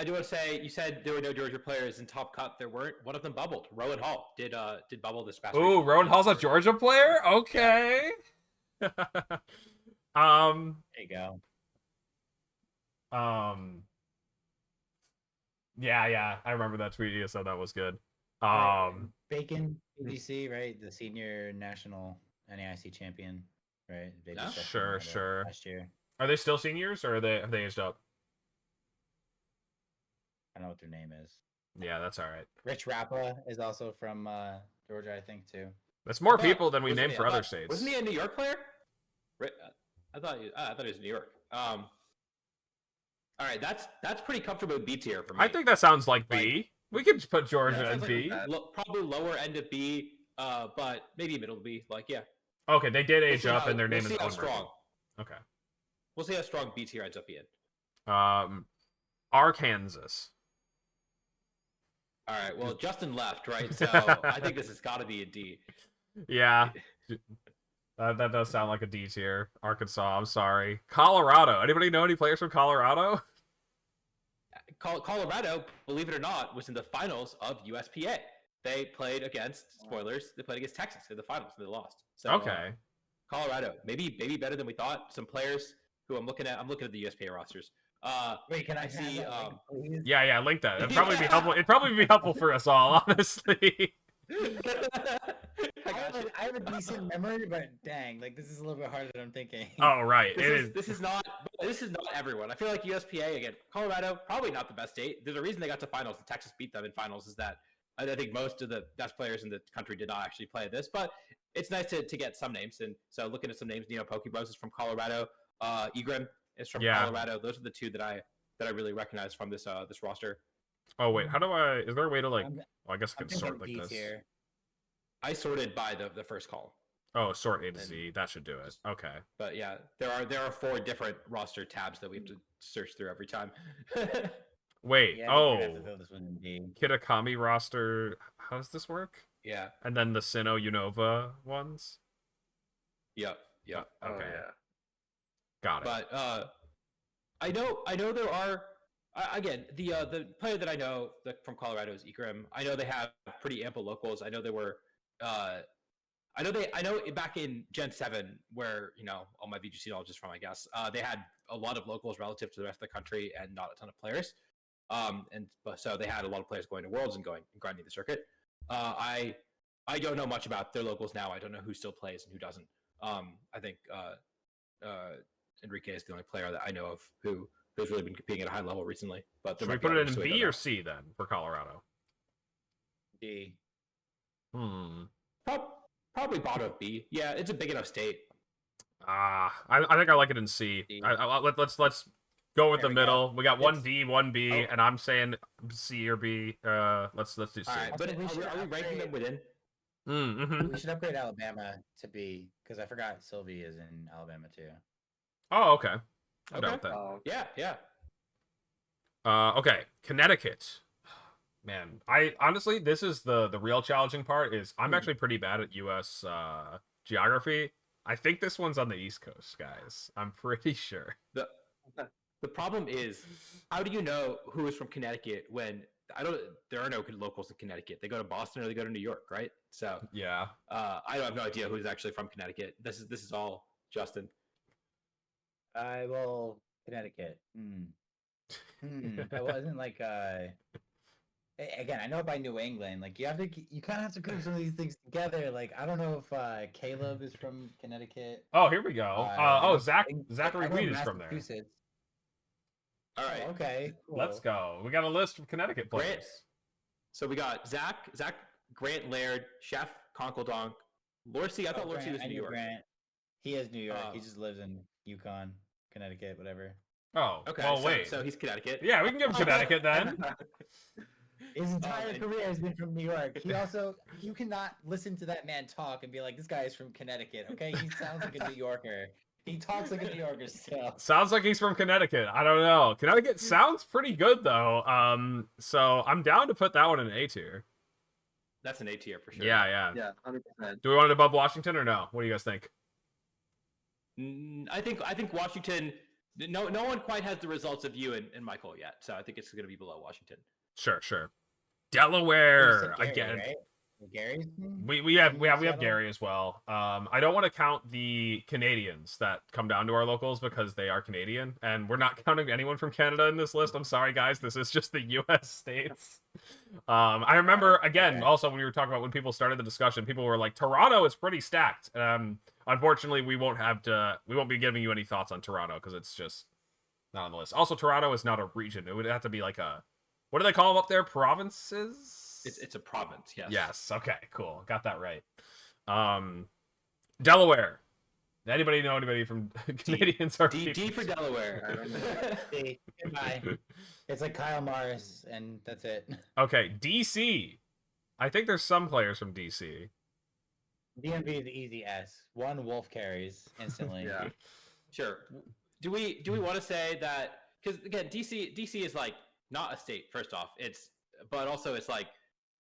do want to say you said there were no Georgia players in Top Cut. There weren't. One of them bubbled. Rowan Hall did bubble this past Ooh, week. Rowan Hall's a Georgia player. Okay. There you go. Yeah, I remember that tweet, so that was good. Bacon PGC, right? The senior national NAIC champion, right? They Yeah. just Sure, sure. last year. Are they still seniors, or have they aged up? I don't know what their name is. Yeah, that's all right. Rich Rappa is also from Georgia, I think, too. That's more But people than we wasn't named he- for I other thought- states. Wasn't he a New York player? I thought he was in New York. All right, that's pretty comfortable B tier for me. I think that sounds like B. We could put Georgia Yeah, in sounds B. like Probably lower end of B, but maybe middle B. Like, yeah. Okay, they did We'll age see up, how- and their we'll name see is how unwritten. strong. Okay. We'll see how strong B tier ends up being. Arkansas. All right. Well, Justin left, right? So I think this has got to be a D. Yeah. That does sound like a D tier. Arkansas, I'm sorry. Colorado. Anybody know any players from Colorado? Colorado, believe it or not, was in the finals of USPA. They played against spoilers. They played against Texas in the finals and they lost. So Okay. Colorado, maybe better than we thought. Some players who I'm looking at the USPA rosters. Wait, can I see, see? Please? Yeah, link that. It'd probably be helpful. It'd probably be helpful for us all, honestly. I have a decent memory, but dang, like this is a little bit harder than I'm thinking. Oh, right. This is not everyone. I feel like USPA again. Colorado probably not the best state. There's a reason they got to finals. And Texas beat them in finals. Is that I think most of the best players in the country did not actually play this, but it's nice to get some names. And so looking at some names, Pokebros is from Colorado. Egrim is from Colorado. Those are the two that I really recognize from this this roster. Oh, wait. How do I... Is there a way to, like... I'm- Well, I guess I I'm can sort thinking like B this. tier. I sorted by the first column. Oh, sort A to And- Z. That should do it. Okay. But yeah, there are 4 different roster tabs that we have to search through every time. Wait. Yeah, I think we're gonna have Oh. to throw this one in D. Kitakami roster. How does this work? yeah. And then the Sinnoh Unova ones? Yep. Okay. yeah. Got it. But I know there are again the player that I know from Colorado is Egrim. I know they have pretty ample locals. I know they were I know back in Gen 7 where all my VGC knowledge is from, I guess. They had a lot of locals relative to the rest of the country and not a ton of players. So they had a lot of players going to Worlds and grinding the circuit. I don't know much about their locals now. I don't know who still plays and who doesn't. I think Enrique is the only player that I know of who's really been competing at a high level recently. But Should there we might be put it others in who I don't B know. or C then for Colorado? D. Probably bottom of B. Yeah, it's a big enough state. I think I like it in C. D. Let's go with There the we go. middle. We got one It's- D, one B, Oh. and I'm saying C or B. Let's do C. All right, Also, but we should are we ranking them upgrade- within? Mm-hmm. We should upgrade Alabama to B because I forgot Sylvie is in Alabama too. Oh, okay. I'm down Okay. with that. Oh, Yeah. Okay, Connecticut. Man, I honestly, this is the real challenging part. Is I'm actually pretty bad at U.S. Geography. I think this one's on the East Coast, guys. I'm pretty sure. The problem is, how do you know who is from Connecticut when there are no locals in Connecticut? They go to Boston or they go to New York, right? So Yeah. I have no idea who's actually from Connecticut. This is all Justin. I will Connecticut. It wasn't like again, I know by New England. Like you kind of have to group some of these things together. Like I don't know if Caleb is from Connecticut. Oh, here we go. Zachary I know Weed is from there. Massachusetts. All right, Oh, okay. Let's cool. go. We got a list of Connecticut Grant. players. So we got Zach, Grant, Laird, Chef, Conkeldonk, Lorsey. I thought Oh, Lorsey Grant, was I New knew York. Grant. He is New York. He Oh. just lives in Yukon, Connecticut, whatever. Oh, Okay, well, so, wait. so he's Connecticut. Yeah, we can give him Connecticut then. His entire and- career has been from New York. He also, you cannot listen to that man talk and be like, this guy is from Connecticut. Okay, he sounds like a New Yorker. He talks like a New Yorker still. Sounds like he's from Connecticut. I don't know. Connecticut sounds pretty good though. So I'm down to put that one in A tier. That's an A tier for sure. Yeah. yeah, 100%. Do we want it above Washington or no? What do you guys think? I think Washington. No one quite has the results of you and Michael yet, so I think it's going to be below Washington. Sure. You Delaware said Gary, again. right? Gary's? We have Seattle? Gary as well. I don't want to count the Canadians that come down to our locals because they are Canadian, and we're not counting anyone from Canada in this list. I'm sorry, guys. This is just the U.S. states. I remember again Okay. also when we were talking about when people started the discussion, people were like, Toronto is pretty stacked. Unfortunately, we won't be giving you any thoughts on Toronto because it's just not on the list. Also, Toronto is not a region. It would have to be like a, what do they call them up there? Provinces? It's a province. Yes. Yes. Okay. Cool. Got that right. Delaware. Anybody know anybody from Canadians or D for Delaware. See, goodbye. It's like Kyle Morris, and that's it. Okay, DC. I think there's some players from DC. DMV is easy S. One wolf carries instantly. Yeah. Sure. Do we want to say that, because again, DC is like not a state. First off, but also it's like,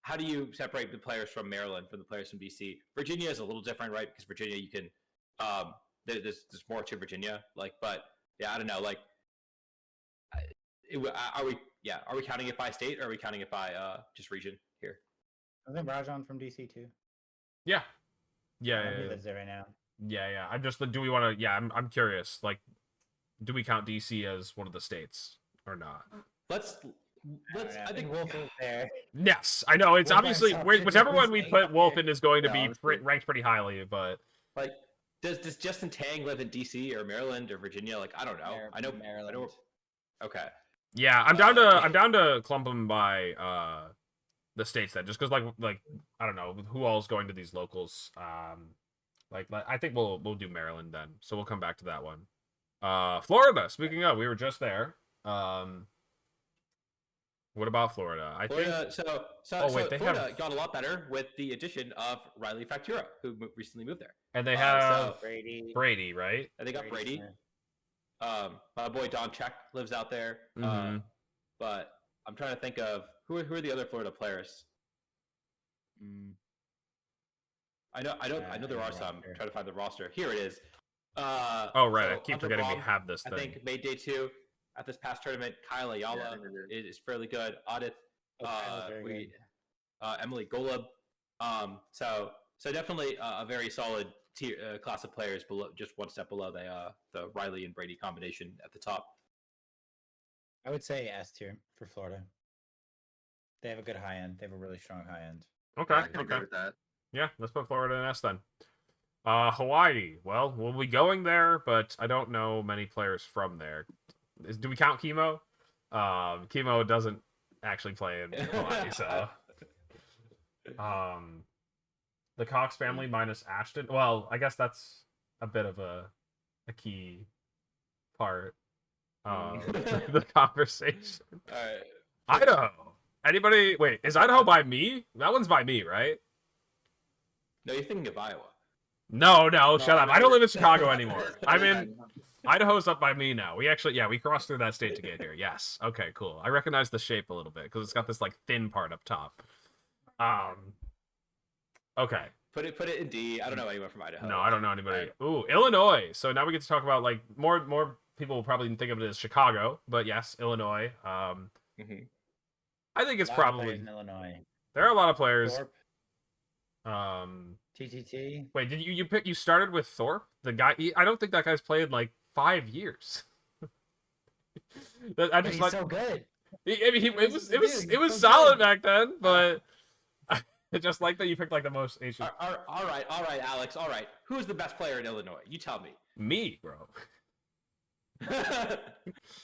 how do you separate the players from Maryland from the players from DC? Virginia is a little different, right? Because Virginia, you can there's more to Virginia. Like, but yeah, I don't know. Like, are we counting it by state, or are we counting it by just region here? I think Rajon from DC too. Yeah. Yeah. He Yeah. lives there right now. Yeah. I'm just. Do we want to? Yeah. I'm curious. Like, do we count DC as one of the states or not? Let's. I think Wolf is there. Yes, I know. It's Wolf obviously has whichever one we technically put Wolf in is going to be honestly. ranked pretty highly, but like. Does Justin Tang live in DC or Maryland or Virginia? Like, I don't know. I know Maryland. Okay. yeah, I'm down to clump them by the states then, just because like I don't know who all is going to these locals. Like I think we'll do Maryland then, so we'll come back to that one. Florida. Speaking of, we were just there. What about Florida? I think. Florida, they Florida have- got a lot better with the addition of Riley Factura, who recently moved there. And they so- have Brady. right? And they got Brady. Smith. My boy Don Check lives out there. Mhm. But I'm trying to think of who are the other Florida players. I know there are some. roster. I'm trying to find the roster. Here it is. Oh right, I so keep Hunter forgetting we Braun, have this I thing. think made day 2 at this past tournament. Kyle Ayala Yeah, is fairly good. Audit. Kyle's very good. Emily Golub. So definitely a very solid tier, class of players below, just one step below the Riley and Brady combination at the top. I would say S tier for Florida. They have a good high end. They have a really strong high end. Okay, I can agree okay. with that. Yeah, let's put Florida in S then. Hawaii. Well, we'll be going there, but I don't know many players from there. Do we count Chemo? Chemo doesn't actually play in Hawaii, so. The Cox family minus Ashton. Well, I guess that's a bit of a key part of the conversation. All right. Idaho. Anybody? Wait, is Idaho by me? That one's by me, right? No, you're thinking of Iowa. No, No, shut up. no, I don't live in you're- Chicago anymore. I'm in Idaho's up by me now. We crossed through that state to get here. Yes. Okay, cool. I recognize the shape a little bit because it's got this like thin part up top. Okay. Put it in D. I don't know anyone from Idaho. No, I don't know anybody. Ooh, Illinois. So now we get to talk about like more people will probably think of it as Chicago, but yes, Illinois. Mhm. I think it's A lot of probably players in Illinois. there are a lot of players. Thorpe, Um, TTT. wait, did you started with Thorpe? The guy? I don't think that guy's played in like 5 years. I But just he's like so good. I mean, What else to do? He's it was so solid good. back then, but I just like that you picked like the most ancient. All right, Alex. All right. Who's the best player in Illinois? You tell me. Me, bro.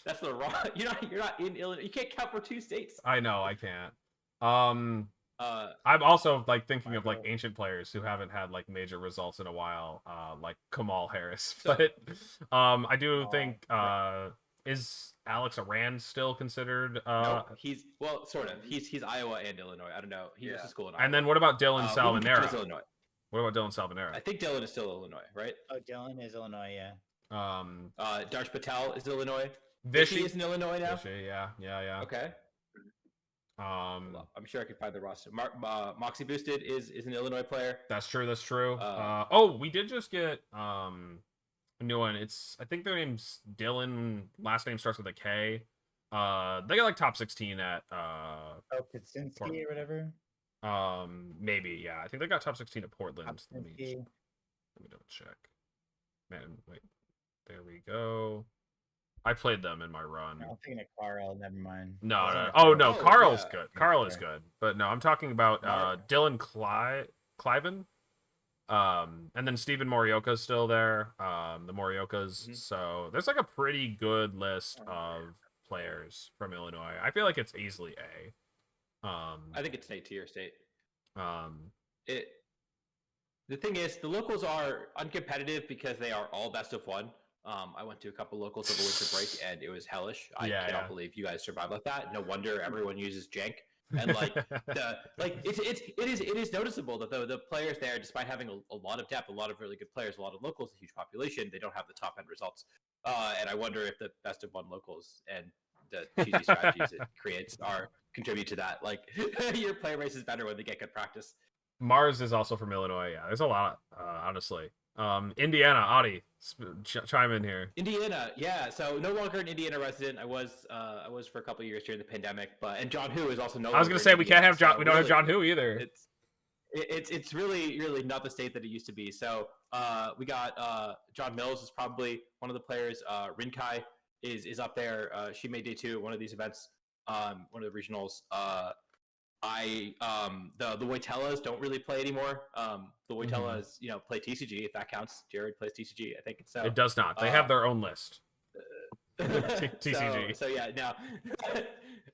That's the wrong. You're not in Illinois. You can't count for 2 states. I know I can't. Uh, I'm also like thinking of Wow. like ancient players who haven't had like major results in a while, like Kamal Harris. So- But I do Oh, think is Alex Arand still considered? no, he's sort of. He's Iowa and Illinois. I don't know. He goes Yeah. to school in Iowa. And then what about Dylan Wouldn't count as Salmonera? Illinois. What about Dylan Salmonera? I think Dylan is still Illinois, right? Oh, Dylan is Illinois, yeah. Darsh Patel is Illinois. Vishy Vishy is in Illinois now. Vishy, yeah. Okay. I'm sure I can find the roster. Moxie Boosted is an Illinois player. That's true. Uh, We did just get a new one. I think their name's Dylan. Last name starts with a K. They got like top 16 at Oh, Kaczynski Portland. or whatever. Maybe, yeah. I think they got top 16 at Portland. Top Let me 50. double check. Man, wait. There we go. I played them in my run. I'm thinking of Carl. Never mind. No, I was no. thinking of Oh Carl. no, Oh, Carl's yeah. good. Yeah, Carl is sorry. good. But no, I'm talking about Mark. Dylan Cliven. And then Stephen Morioka's still there. The Moriokas. Mhm. So there's like a pretty good list of players from Illinois. I feel like it's easily A. I think it's an A-tier state. Um, The thing is, the locals are uncompetitive because they are all best of one. I went to a couple locals over winter break, and it was hellish. I Yeah, cannot yeah. believe you guys survived like that. No wonder everyone uses jank. And like it is noticeable that the players there, despite having a lot of depth, a lot of really good players, a lot of locals, a huge population, they don't have the top end results. And I wonder if the best of one locals and the cheesy strategies it creates are contribute to that. Like your player base is better when they get good practice. Mars is also from Illinois. Yeah, there's a lot, honestly. Indiana, Adi, chime in here. Indiana, yeah. So no longer an Indiana resident. I was for a couple of years during the pandemic, and John Hu is also no. I was longer gonna in say we can't Indiana, have John. so We don't have really, John Who either. It's really not the state that it used to be. So we got John Mills is probably one of the players. Rinkai is up there. She made day 2 at one of these events, one of the regionals. The Wojtelas don't really play anymore. The Wojtelas, play TCG if that counts. Jared plays TCG, I think. So It does not. They have their own list. TCG. So yeah, now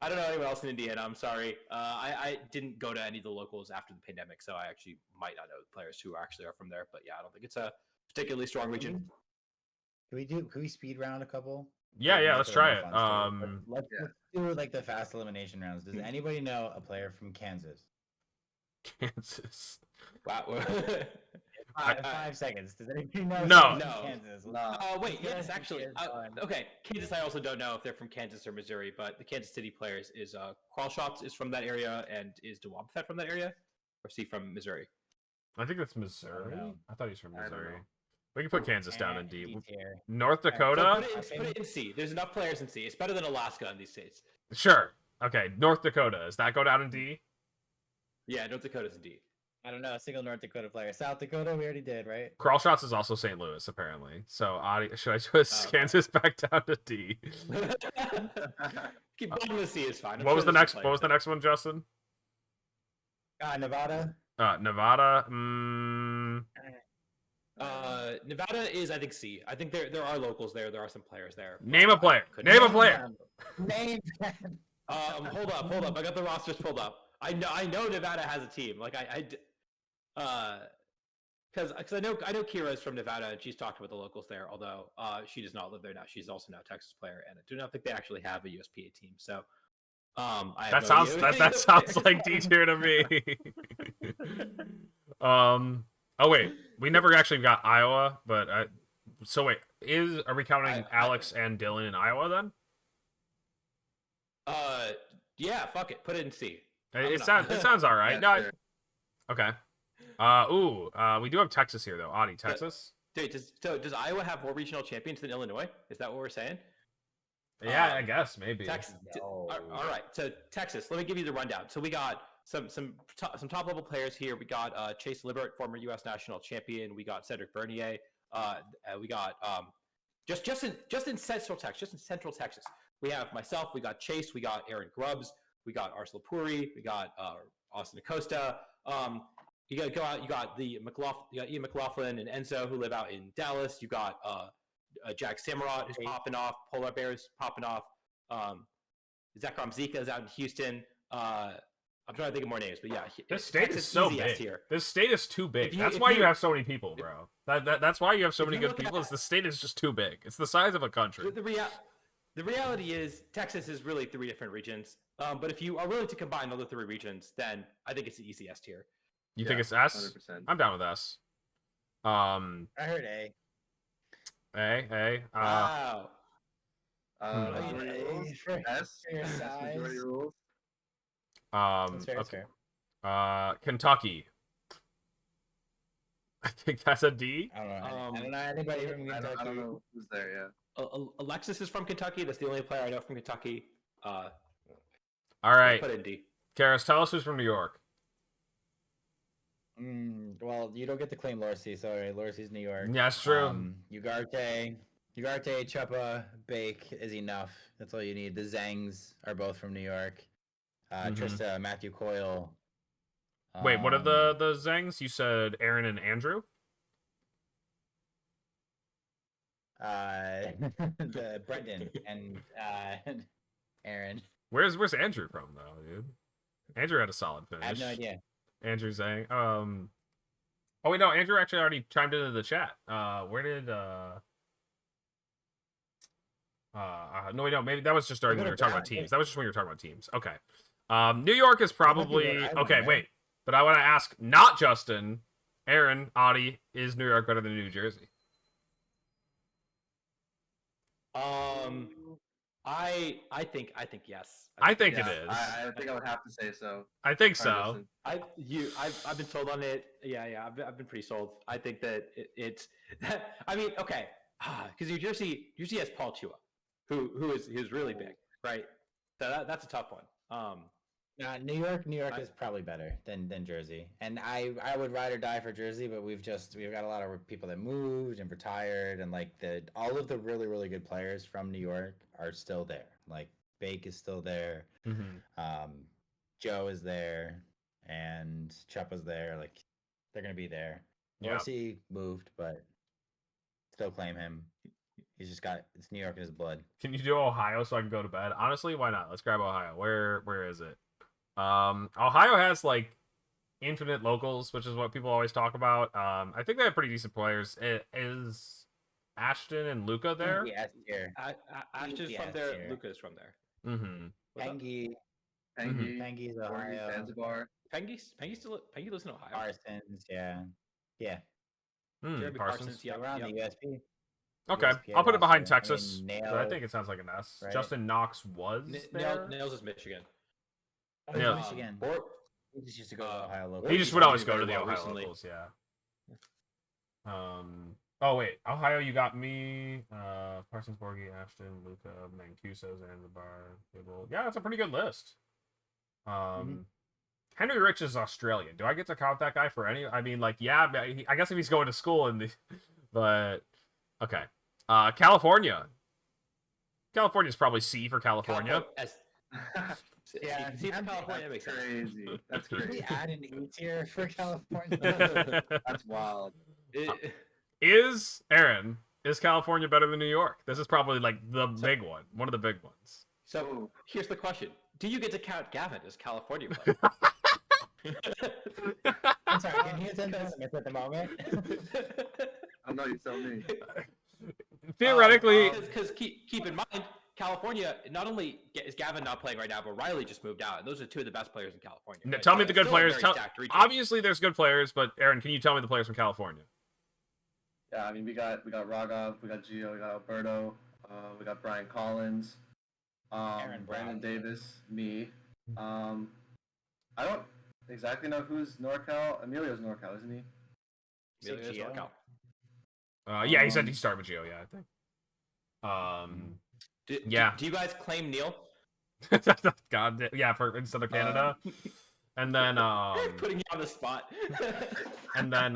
I don't know anyone else in Indiana. I'm sorry. I didn't go to any of the locals after the pandemic, so I actually might not know the players who actually are from there. But yeah, I don't think it's a particularly strong region. Can we speed round a couple? Yeah, let's try it. Let's do like the fast elimination rounds. Does anybody know a player from Kansas? Kansas. Wow. 5 seconds. Does anybody know? No. someone from No. Kansas. Wait, Yeah, yes, actually. Okay, Kansas. I also don't know if they're from Kansas or Missouri, but the Kansas City players is Crawlshots is from that area, and is DeWomfet from that area, or is he from Missouri? I think that's Missouri. know. I thought he's from I don't Missouri. know. We can put Kansas down in D. tier. North right, so Dakota. Put it in C. There's enough players in C. It's better than Alaska in these states. Sure. Okay. North Dakota. Does that go down in D? Yeah, North Dakota's in D. I don't know a single North Dakota player. South Dakota, we already did, right? Crawlshots is also St. Louis, apparently. So, should I twist Okay. Kansas back down to D? Keep bottom of C is fine. I'm What was sure the there's next? some What was the players next one, Justin? Nevada. Nevada. there. Nevada is, I think, C. I think there are locals there. There are some players there. Name a player. Couldn't- Name a player. Name. Hold up. I got the rosters pulled up. I know Nevada has a team. Like because I know Kira's from Nevada and she's talked with the locals there. Although she does not live there now. She's also now a Texas player, and I do not think they actually have a USPA team. So I have That no sounds idea. that sounds like D tier to me. Oh wait, we never actually got Iowa, but so wait, are we counting Alex and Dylan in Iowa then? Yeah, fuck it. Put it in C. It sounds all right. Yeah, No, sure. okay. We do have Texas here though. Audie, Texas. Dude, does Iowa have more regional champions than Illinois? Is that what we're saying? Yeah, I guess maybe. Texas. No. All right. So Texas. Let me give you the rundown. So we got some top level players here. We got Chase Libert, former U.S. national champion. We got Cedric Bernier. We got just in Central Texas. We have myself. We got Chase. We got Aaron Grubbs. We got Arsenal Puri. We got Austin Acosta. You got to go out. You got Ian McLaughlin and Enzo who live out in Dallas. You got Jack Samurot who's popping off. Polar Bears popping off. Zekrom Zika is out in Houston. I'm trying to think of more names, but yeah, This state Texas is so easy S big. tier. This state is too big. If That's you- why if you you- have so many people, bro. That's why you have so if many you good look people. at- Is the state is just too big. It's the size of a country. The reality is Texas is really 3 different regions. But if you are willing to combine all the 3 regions, then I think it's the easy S tier. You Yeah, think it's S? 100%. I'm down with S. I heard A. Wow. Majority rules. For- S. for your S, majority size. rules. That's fair. That's Okay. fair. Kentucky. I think that's a D. I don't know. Um, I don't know anybody from I Kentucky. don't know who's there. Yeah. Alexis is from Kentucky. That's the only player I know from Kentucky. All right, Put it in D. Karis, tell us who's from New York. Well, you don't get to claim Lorsi. Sorry, Lorsi's New York. Yeah, that's true. Ugarte, Chuppa, Bake is enough. That's all you need. The Zangs are both from New York. Mhm. Trista, Matthew Coyle. Wait, what are the Zangs? You said Aaron and Andrew? The Brendan and Aaron. Where's Andrew from though, dude? Andrew had a solid finish. I have no idea. Andrew Zhang. Oh wait, no, Andrew actually already chimed into the chat. Where did no wait, no, maybe that was just during when we were talking about teams. That was just when you were talking about teams. Okay. New York is probably okay, wait. But I want to ask not Justin, Aaron, Audie, is New York better than New Jersey? I think yes. I think Yeah, it is. I think I would have to say so. I think Sorry, so. Justin. I've been sold on it. Yeah. I've been pretty sold. I think that it's. I mean, okay, because New Jersey has Paul Chua, who's really big, right? So that's a tough one. New York is probably better than Jersey, and I would ride or die for Jersey, but we've got a lot of people that moved and retired, and like all of the really good players from New York are still there. Like Bake is still there, Joe is there, and Chuppa's there. Like they're gonna be there. Yeah. Morrissey moved, but still claim him. He's just got it's New York in his blood. Can you do Ohio so I can go to bed? Honestly, why not? Let's grab Ohio. Where is it? Ohio has like infinite locals, which is what people always talk about. I think they have pretty decent players. Is Ashton and Luca there? Yes, here. Ashton's from there. Luca's from there. Mm-hmm. Pengi. Pengi's Ohio. Zanzibar. Pengi lives in Ohio. Parsons, yeah. Jeremy Parsons. Yeah, We're on the USP. Okay, USPA I'll put it behind roster. I Texas. mean, but I think it sounds like an S. right? Justin Knox was there. Nails is Michigan. Yeah. Michigan. Or He just used to go to Ohio local. He just would always go to very the well Ohio recently. locals, yeah. Oh wait, Ohio, you got me. Parsons, Borgie, Ashton, Luca, Mancuso, Zanzibar, Gable. Yeah, that's a pretty good list. Henry Rich is Australian. Do I get to count that guy for any? I mean, like, yeah, I guess if he's going to school in the, but okay. California. California's probably C for California. Yeah, see for California that makes sense. Crazy. That's Can we crazy. add an E tier for California? That's wild. Is California better than New York? This is probably like the big one of the big ones. So here's the question: do you get to count Gavin as California player? I'm sorry, can he attend tournaments at the moment? I know you tell me. Theoretically, because keep in mind, California, not only is Gavin not playing right now, but Riley just moved out, and those are two of the best players in California. No, right? tell So me the it's good still a players. very stacked region. Obviously, there's good players, but Aaron, can you tell me the players from California? Yeah, I mean we got Raghav, we got Gio, we got Alberto, we got Brian Collins, Aaron Brandon Brown. Davis, me. I don't exactly know who's NorCal. Emilio's NorCal, isn't he? Emilio's Gio? NorCal. Yeah, he said he started with Gio. Yeah, I think. Yeah. Do you guys claim Neil? God, yeah, for in Southern Canada, and then Putting you on the spot. and then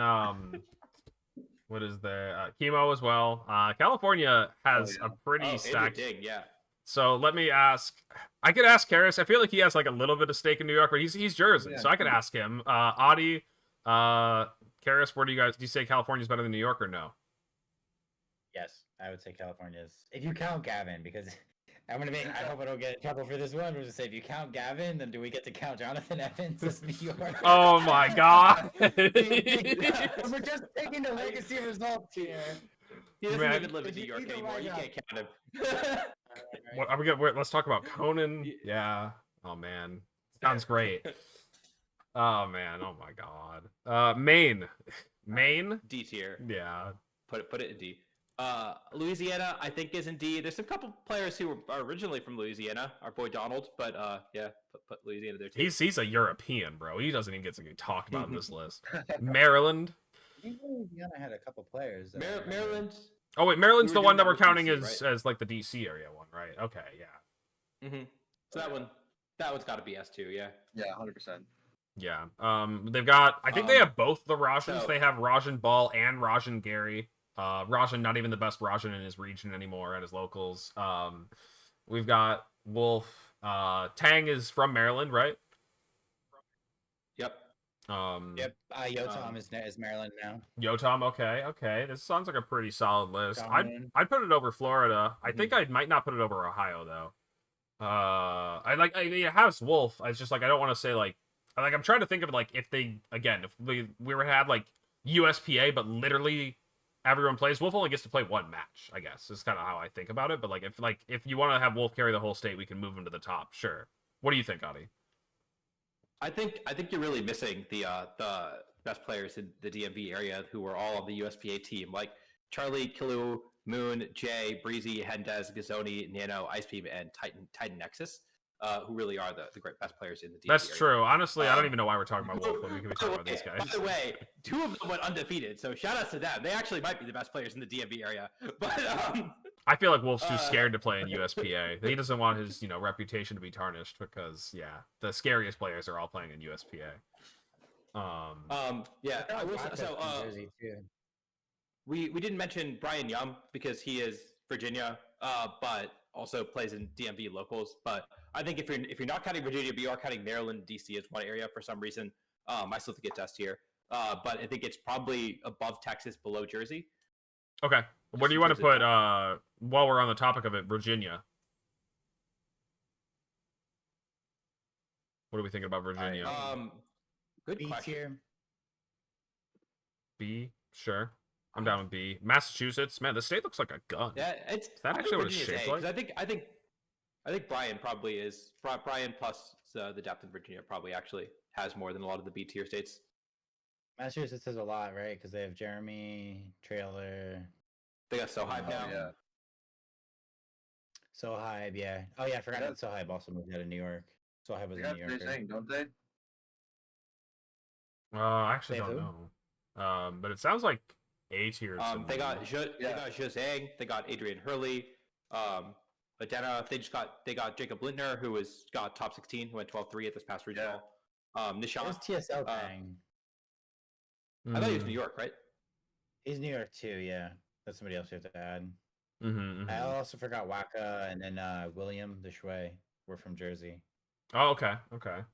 what is there? Chemo as well. California has a pretty Andrew stacked. Ding, yeah. So let me ask. I could ask Karras. I feel like he has like a little bit of stake in New York, but he's Jersey, Yeah. so I could ask him. Audie, Karras, do you say California's better than New York or no? Yes, I would say California's. If you count Gavin, because I hope I don't get in trouble for this one. We'll just say if you count Gavin, then do we get to count Jonathan Evans as New York? Oh my God! We're just taking the legacy results here. He doesn't Man. even live in New York Either anymore. way, You yeah. can't count him. What, are we gonna, let's talk about Conan. Yeah. Oh man, sounds great. Oh man. Oh my God. Maine. D tier. Yeah. Put it in D. Louisiana, I think, is in D. There's a couple players who are originally from Louisiana. Our boy Donald, but yeah, put Louisiana there too. He's a European, bro. He doesn't even get to get talked about in this list. Maryland. I think Louisiana had a couple players. Maryland. Oh wait, Maryland's We the were one that doing we're that with counting DC, as like the DC area one, right? Okay, yeah. So that one's got to be S2, yeah. Yeah, 100%. Yeah. They've got. I think they have both the Rajans. so- They have Rajan Ball and Rajan Gary. Rajan, not even the best Rajan in his region anymore at his locals. We've got Wolf. Tang is from Maryland, right? Yep. Yep. Yotam Um, is Maryland now. Yotam, okay. This sounds like a pretty solid list. Dominant. I'd put it over Florida. I Mm-hmm. think I might not put it over Ohio though. It has Wolf. It's just like I don't want to say like I'm trying to think of like if we were had like USPA, but literally everyone plays. Wolf only gets to play one match. I guess is kind of how I think about it. But if you want to have Wolf carry the whole state, we can move him to the top. Sure. What do you think, Adi? I think you're really missing the best players in the DMV area who were all on the USPA team, like Charlie, Killu, Moon, Jay, Breezy, Hendez, Gazoni, Nano, Ice Beam, and Titan Nexus, who really are the great best players in the DMV That's area. true. Honestly, I don't Um, even know why we're talking about Wolf, but we can be By the talking about these way- guys. By the way, 2 of them went undefeated, so shout outs to them. They actually might be the best players in the DMV area. But I feel like Wolf's too Uh, scared to play in USPA. He doesn't want his, reputation to be tarnished because, the scariest players are all playing in USPA. yeah, I will, Waka's so from Jersey too. we didn't mention Brian Young because he is Virginia, but also plays in DMV locals. But I think if you're not counting Virginia, but you are counting Maryland, DC as one area for some reason, I still think it's S tier. But I think it's probably above Texas, below Jersey. Okay. Where do you want to put, while we're on the topic of it, Virginia? What are we thinking about Virginia? Good B question. tier. B? Sure. I'm down with B. Massachusetts? Man, the state looks like a gun. Yeah, it's that I think actually what it's Virginia's shaped A, 'cause like? I think Brian probably is. Brian plus the depth in Virginia probably actually has more than a lot of the B tier states. Massachusetts has a lot, right? Because they have Jeremy, Trailer, They got so hype now. Yeah. Sohaib, yeah. Oh yeah, I forgot Yeah. that Sohaib also moved out of New York. Sohaib was They in got New York. Beijing, don't they? I actually They have don't know. But it sounds like A tier. They got they Yeah. got Zhang, they got Adrian Hurley, Adena. They got Jacob Lindner, who got top 16, who went 12-3 at this past regional. Where's Nishant. TSL uh, thing? I thought he was New York, right? He's New York too, yeah. That's somebody else you have to add. Mm-hmm, I also forgot Waka and then William the Shui were from Jersey. Oh, okay.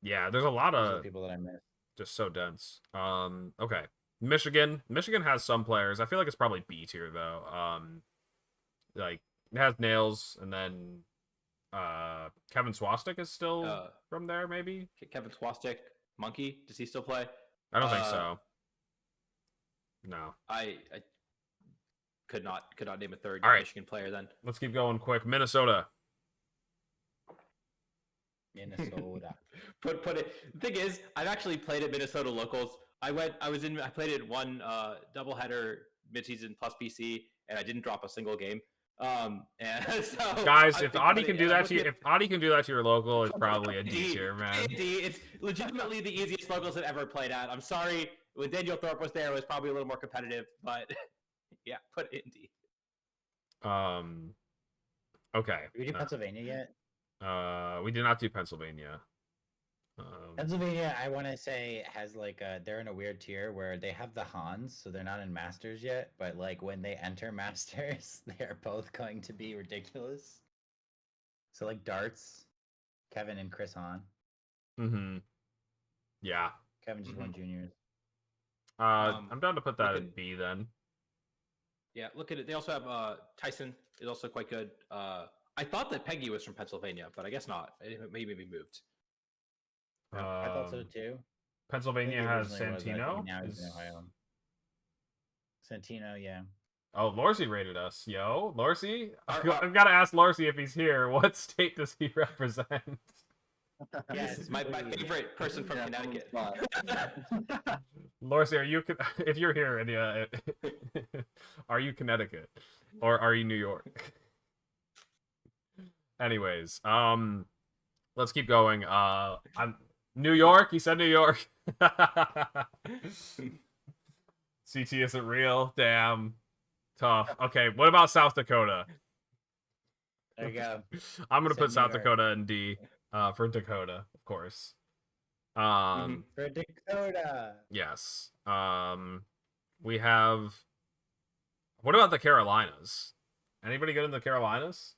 Yeah, there's a lot Those are the of people that I missed. just so dense. Okay. Michigan has some players. I feel like it's probably B tier though. Like it has Nails, and then Kevin Swastik is still from there, maybe. Kevin Swastik, Monkey. Does he still play? I don't think uh, so. No. I could not name a third All right. Michigan player then. Let's keep going quick. Minnesota. Minnesota. Put it. The thing is, I've actually played at Minnesota locals. I played it one doubleheader midseason plus PC, and I didn't drop a single game. And so Guys, I've if been Adi putting- can do and I'm that to you, looking if Adi can do that to your local, it's at- probably a D tier, man. D, it's legitimately the easiest locals I've ever played at. I'm sorry, when Daniel Thorpe was there, it was probably a little more competitive, but yeah, put it in D. Okay. Did we do Pennsylvania yet? We did not do Pennsylvania. Pennsylvania, I want to say, has like they're in a weird tier where they have the Hans, so they're not in Masters yet. But like when they enter Masters, they are both going to be ridiculous. So like darts, Kevin and Chris Hahn. Mm-hmm. Yeah. Kevin just won juniors. I'm down to put that look in at- B then. Yeah, look at it. They also have Tyson is also quite good. I thought that Peggy was from Pennsylvania, but I guess not. It maybe moved. I thought so Um, too. I think Pennsylvania he has originally was, I think Santino. now he's in Is- Ohio. Santino, yeah. Oh, Lorsey rated us. Yo, Lorsey. Are- I've got to ask Lorsey if he's here. What state does he represent? Yes, my favorite person from Yeah, Connecticut. spot. Lorsey, are you? If you're here, are you Connecticut or are you New York? Anyways, let's keep going. I'm New York. He said New York. CT isn't real. Damn, tough. Okay, what about South Dakota? There you go. I'm gonna Said put New South York. Dakota in D. For Dakota, of course. For Dakota. Yes. We have. What about the Carolinas? Anybody good in the Carolinas?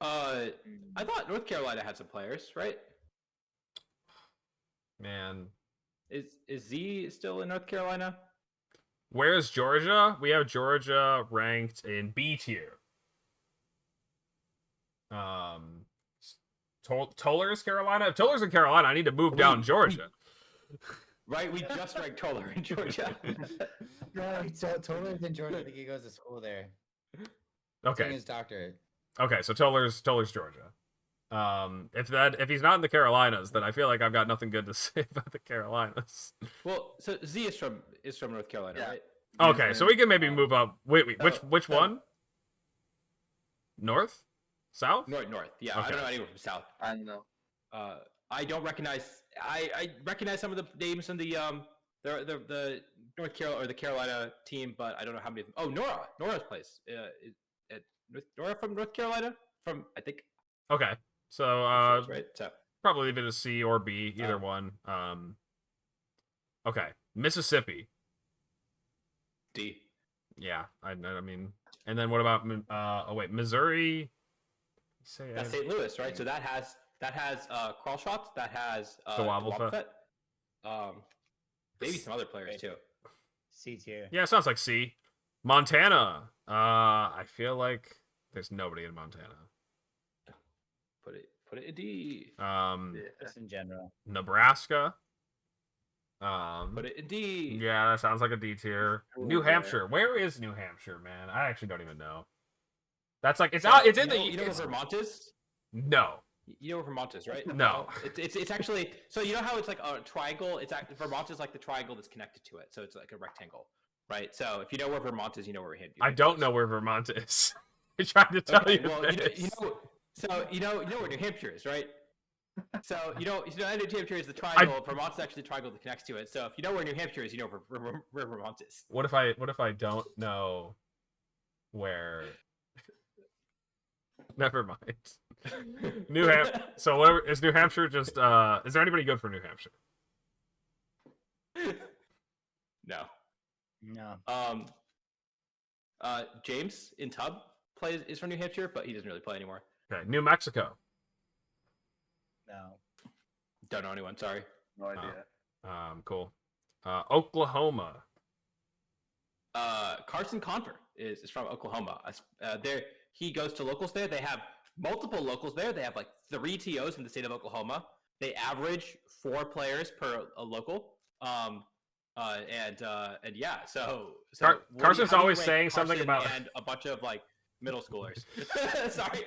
I thought North Carolina had some players, right? Man, Is Z still in North Carolina? where's Georgia? We have Georgia ranked in B tier. Toller's Carolina. If Toller's in Carolina, I need to move down Georgia. Right, we just ranked Toller in Georgia. No, totally in Georgia. I think he goes to school there. Getting Okay. his doctorate. Okay, so Toller's Georgia. If he's not in the Carolinas, then I feel like I've got nothing good to say about the Carolinas. Well, so Z is from North Carolina, Yeah. right? Okay, so we can maybe move up. Wait, which so- one? North? South? North. Yeah, I Okay. don't know anyone from South. I don't know. I don't recognize. I recognize some of the names in the North Carolina or the Carolina team, but I don't know how many of them. Oh, Nora's place. Nora from North Carolina. From I think. Okay. So Right. So probably leave it as C or B, either Oh. one. Okay. Mississippi. D. Yeah, I mean, and then what about Missouri? Say That's St. Louis, right? So that has Crawlshots. That has The Wobblefett. Maybe some other players too. C tier. Yeah, it sounds like C. Montana. I feel like there's nobody in Montana. Put it in D. Just in general. Nebraska. Put it in D. Yeah, that sounds like a D tier. New Yeah. Hampshire. Where is New Hampshire, man? I actually don't even know. That's like it's So, out. It's in you know, the. You know where it's- Vermont is? No. You know where Vermont is, right? No. It's actually so you know how it's like a triangle. Vermont is like the triangle that's connected to it, so it's like a rectangle, right? So if you know where Vermont is, you know where I don't know where Vermont is. I tried to tell Okay, you. well, this. you know where New Hampshire is, right? So you know New Hampshire is the triangle. Vermont's actually the triangle that connects to it. So if you know where New Hampshire is, you know where Vermont is. What if I don't know where? Never mind. New Hampshire. So whatever is New Hampshire? Just is there anybody good for New Hampshire? No. No. James in Tub is from New Hampshire, but he doesn't really play anymore. Okay, New Mexico. No. Don't know anyone. Sorry. No idea. Cool. Oklahoma. Carson Conver is from Oklahoma. There he goes to locals there. They have multiple locals there. They have like 3 TOs in the state of Oklahoma. They average 4 players per a local. And yeah, so Carson's how do you always rank saying something Carson about- and a bunch of like middle schoolers. Sorry,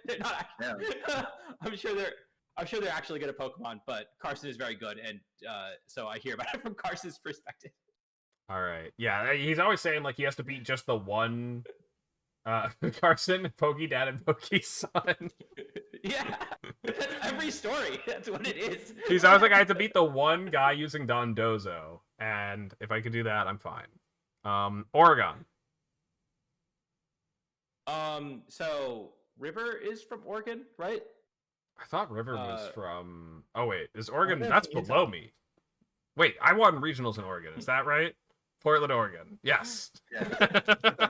they're not. Yeah. I'm sure they're actually good at Pokemon, but Carson is very good, and so I hear about it from Carson's perspective. All right. Yeah, he's always saying like he has to beat just the one. Carson, Pokedad, and Pokeson. Yeah, that's every story. That's what it is. He's always like, I have to beat the one guy using Dondozo, and if I could do that, I'm fine. Oregon. So River is from Oregon, right? I thought River was from. Oh wait, is Oregon? they're That's from below Utah. me. Wait, I won regionals in Oregon. Is that right? Portland, Oregon. Yes. Yeah.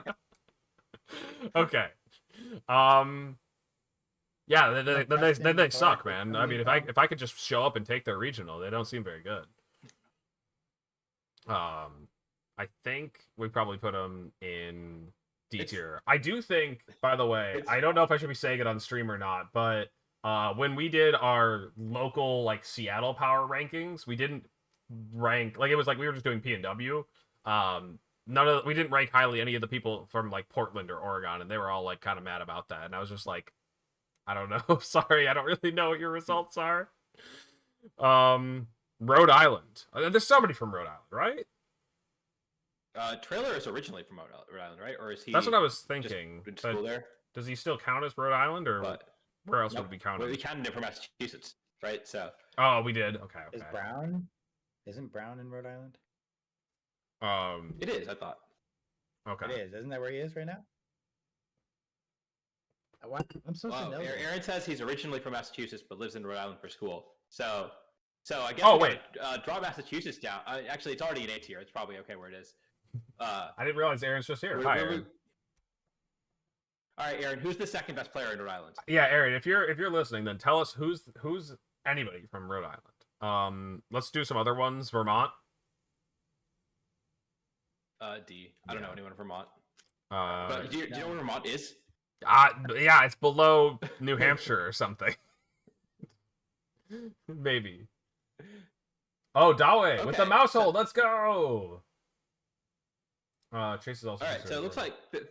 Okay. Yeah, then they suck, man. I mean, if I could just show up and take their regional, they don't seem very good. I think we probably put them in D It's- tier. I do think, by the way, I don't know if I should be saying it on stream or not, but when we did our local like Seattle power rankings, we didn't rank like it was like we were just doing P&W. We didn't rank highly any of the people from like Portland or Oregon, and they were all like kind of mad about that. And I was just like, I don't know. Sorry, I don't really know what your results are. Rhode Island. There's somebody from Rhode Island, right? Trailer is originally from Rhode Island, right? Or is he? That's what I was just thinking. been to but school there, does he still count as Rhode Island, or but where else nope. would we count We him? counted him from Massachusetts, right? So Oh, we did. Okay, Is okay. Brown? Isn't Brown in Rhode Island? it is. I thought. Okay. It is. Isn't that where he is right now? I'm supposed to Wow, know. this. Aaron says he's originally from Massachusetts but lives in Rhode Island for school. So So I guess Oh, we wait. gotta, draw Massachusetts down. Actually, it's already in A tier. It's probably okay where it is. I didn't realize Aaron's just here. Where- Hi, where Aaron. All right, Aaron. Who's the second best player in Rhode Island? Yeah, Aaron, if you're listening, then tell us who's anybody from Rhode Island. Let's do some other ones. Vermont. D. I don't know anyone from Vermont. Uh, But do you know where Vermont is? yeah, it's below New Hampshire or something. Maybe. Oh, Dawe with the Okay, mouse so- hole. Let's go. Chase is also. All right. So it considered looks Vermont. like.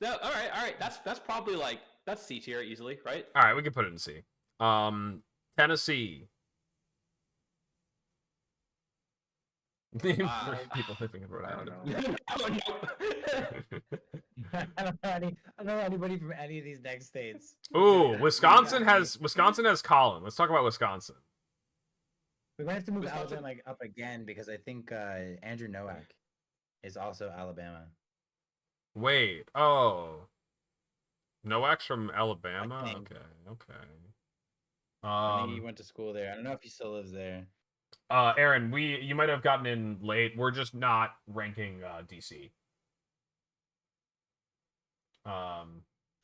No. All right. That's probably like that's C tier easily, right? All right, we can put it in C. Tennessee. Name Uh, 3 people living in Rhode I don't Island. know. Oh, no. I don't know anybody from any of these next states. Ooh, Yeah, Wisconsin yeah. has Colin. Let's talk about Wisconsin. We might have to move Wisconsin- Alabama up again because I think Andrew Nowak is also Alabama. Wait. Oh. Nowak's from Alabama. think. Okay. I think he went to school there. I don't know if he still lives there. Aaron, you might have gotten in late. We're just not ranking DC.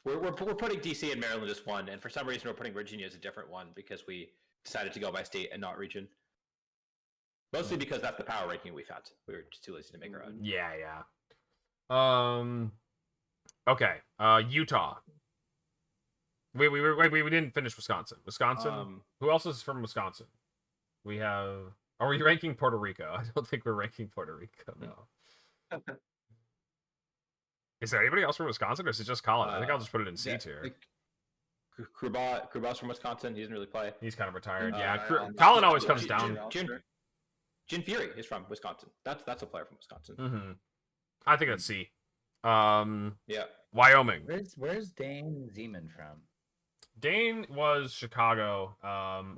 We're putting DC and Maryland as one, and for some reason we're putting Virginia as a different one because we decided to go by state and not region. Mostly because that's the power ranking we found. We were just too lazy to make our own. Yeah. Okay. Utah. We didn't finish Wisconsin. Who else is from Wisconsin? We have. Are we ranking Puerto Rico? I don't think we're ranking Puerto Rico. No. Is there anybody else from Wisconsin, or is it just Colin? I think I'll just put it in C Yeah, tier. like, Krubau's from Wisconsin. He doesn't really play. He's kind of retired. Uh, Yeah, I'm not Colin always sure. comes down. Jin Fury is from Wisconsin. That's a player from Wisconsin. Hmm I think that's C. Yeah. Wyoming. Where's Dane Zeman from? Dane was Chicago.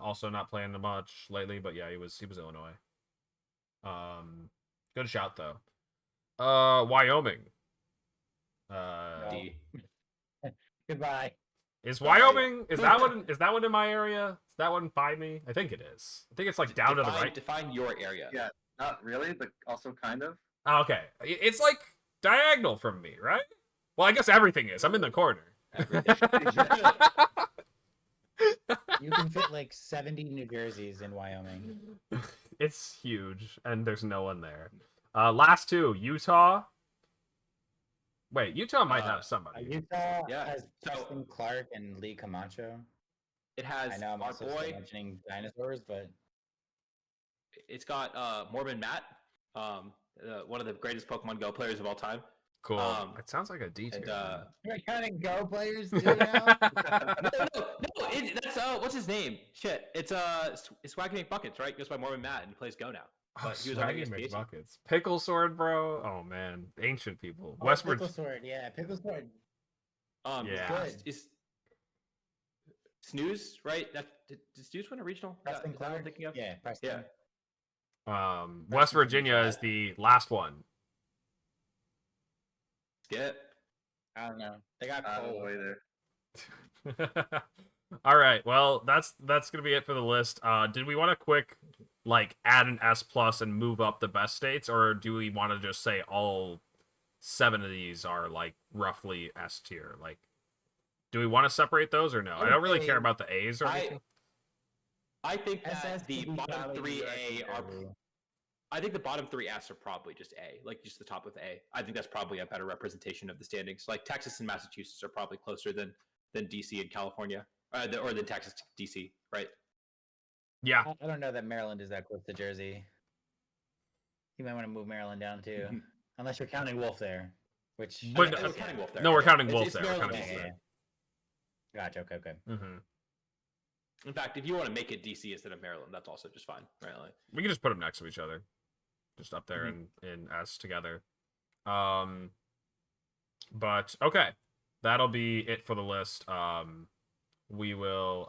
Also not playing much lately, but yeah, he was Illinois. Good shout though. Wyoming. D. Goodbye. Is Wyoming? Is that one? Is that one in my area? Is that one by me? I think it is. I think it's like down to the right. Define your area. Yeah. Not really, but also kind of. Oh, okay, it's like diagonal from me, right? Well, I guess everything is. I'm in the corner. You can fit like 70 New Jerseys in Wyoming. It's huge, and there's no one there. Last two, Utah. Wait, Utah might have somebody. Utah Yeah, has so- Justin Clark and Lee Camacho. It has I know I'm our also still boy. mentioning dinosaurs, but It's got Mormon Matt, one of the greatest Pokemon Go players of all time. Cool. It sounds like a D tier. And you're counting Go players too now. that's what's his name? Shit, it's Swaggy McBuckets, right? Goes by Mormon Matt and he plays Go now. But he was on Swaggy ESPN. McBuckets. Pickle Sword, bro. Oh man, ancient people. Oh, West Pickle Virginia. Sword, yeah, Pickle Sword. Yeah. Is Snooze right? Did Snooze win a regional? Preston Is that what I'm Clark. thinking of? Yeah, Preston. Yeah. West Virginia is the last one. Yeah. I don't know. They got Out of the Cole. way there. All right. Well, that's gonna be it for the list. Did we want to quick add an S plus and move up the best states, or do we want to just say all 7 of these are roughly S tier? Do we want to separate those or no? I don't really care about the A's or anything. I think that SS the to be bottom Valley, 3A are. Jersey. I think the bottom 3 S are probably just A, just the top of A. I think that's probably a better representation of the standings. Texas and Massachusetts are probably closer than DC and California, or than Texas to DC, right? Yeah. I don't know that Maryland is that close to Jersey. You might want to move Maryland down too, Mhm. unless you're counting Wolf there. Which But- We're counting Wolf there. No, we're counting It's- Wolf it's there. We're Maryland, counting Okay, Wolf yeah, yeah. Gotcha. Okay. hmm In fact, if you want to make it DC instead of Maryland, that's also just fine, right? We can just put them next to each other, just up there in S together. But okay, that'll be it for the list. We will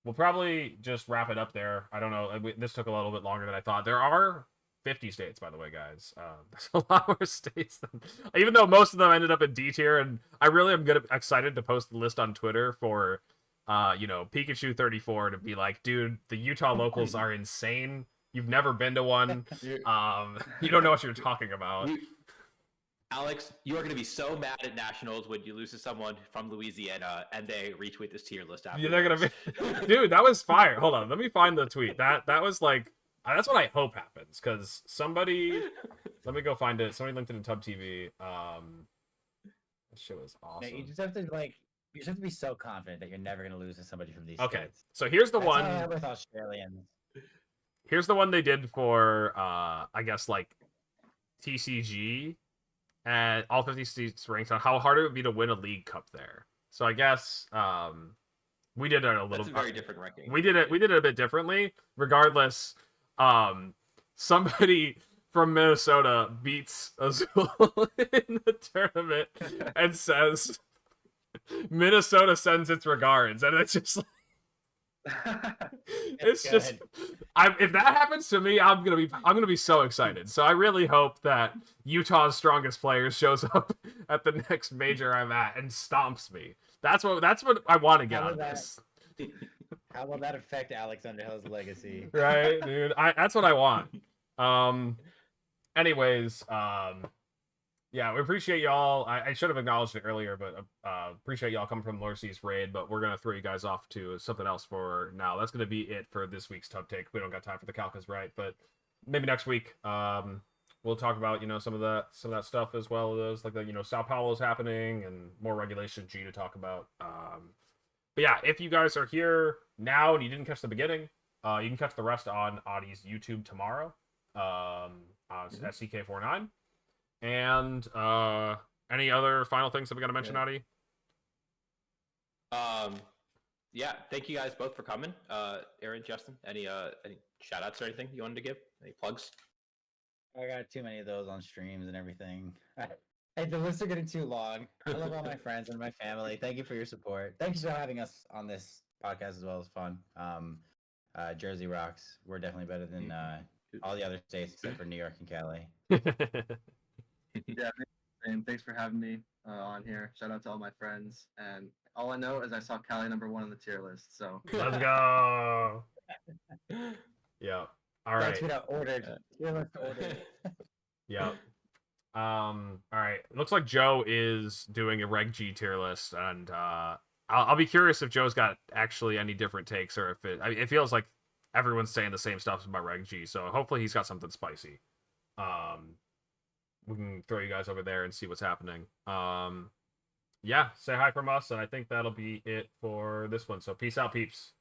we'll probably just wrap it up there. I don't know. This took a little bit longer than I thought. There are 50 states, by the way, guys. There's a lot more states than, even though most of them ended up in D tier, and I really am excited to post the list on Twitter for Pikachu 34 to be like, dude, the Utah locals are insane. You've never been to one. You don't know what you're talking about. Alex, you are going to be so mad at Nationals when you lose to someone from Louisiana and they retweet this tier list after. Yeah, they're gonna be, dude. That was fire. Hold on, let me find the tweet. That was like, that's what I hope happens. Cause somebody, let me go find it. Somebody linked it in Tub TV. That shit was No, awesome. you just have to you just have to be so confident that you're never gonna lose to somebody from these Okay, states. so here's the That's one. how I am with Australians. Here's the one they did for I guess like TCG and all 50 states ranked on how hard it would be to win a league cup there. So I guess we did it a little That's a very different ranking. we did it a bit differently. Regardless, somebody from Minnesota beats Azul in the tournament and says Minnesota sends its regards, and it's just it's just if that happens to me, I'm gonna be so excited. So I really hope that Utah's strongest player shows up at the next major I'm at and stomps me. That's what I want to get out of this. How will that affect Alex Underhill's legacy? Right, dude. That's what I want. Anyways, yeah, we appreciate y'all. I should have acknowledged it earlier, but appreciate y'all coming from Lord Sea's raid. But we're gonna throw you guys off to something else for now. That's gonna be it for this week's Tub Take. We don't got time for the Calcas, right? But maybe next week, we'll talk about some of that stuff as well as like the Sao Paulo's happening and more Regulation G to talk about. But yeah, if you guys are here now and you didn't catch the beginning, you can catch the rest on Audie's YouTube tomorrow. SCK49. And any other final things that we got to mention, Audie? Yeah, thank you guys both for coming. Aaron, Justin, any shout outs or anything you wanted to give? Any plugs? I got too many of those on streams and everything. Hey, the lists are getting too long. I love all my friends and my family. Thank you for your support. Thanks for having us on this podcast as well. It was fun. Jersey rocks. We're definitely better than all the other states except for New York and Cali. Yeah, and thanks for having me on here. Shout out to all my friends. And all I know is I saw Cali #1 on the tier list. So Let's go. Yeah. All right. Thanks for that ordered. Tier list ordered. Yeah. All right. It looks like Joe is doing a Reg G tier list, and I'll be curious if Joe's got actually any different takes, or if it feels like everyone's saying the same stuff about Reg G. So hopefully he's got something spicy. We can throw you guys over there and see what's happening. Yeah, say hi from us, and I think that'll be it for this one. So peace out, peeps.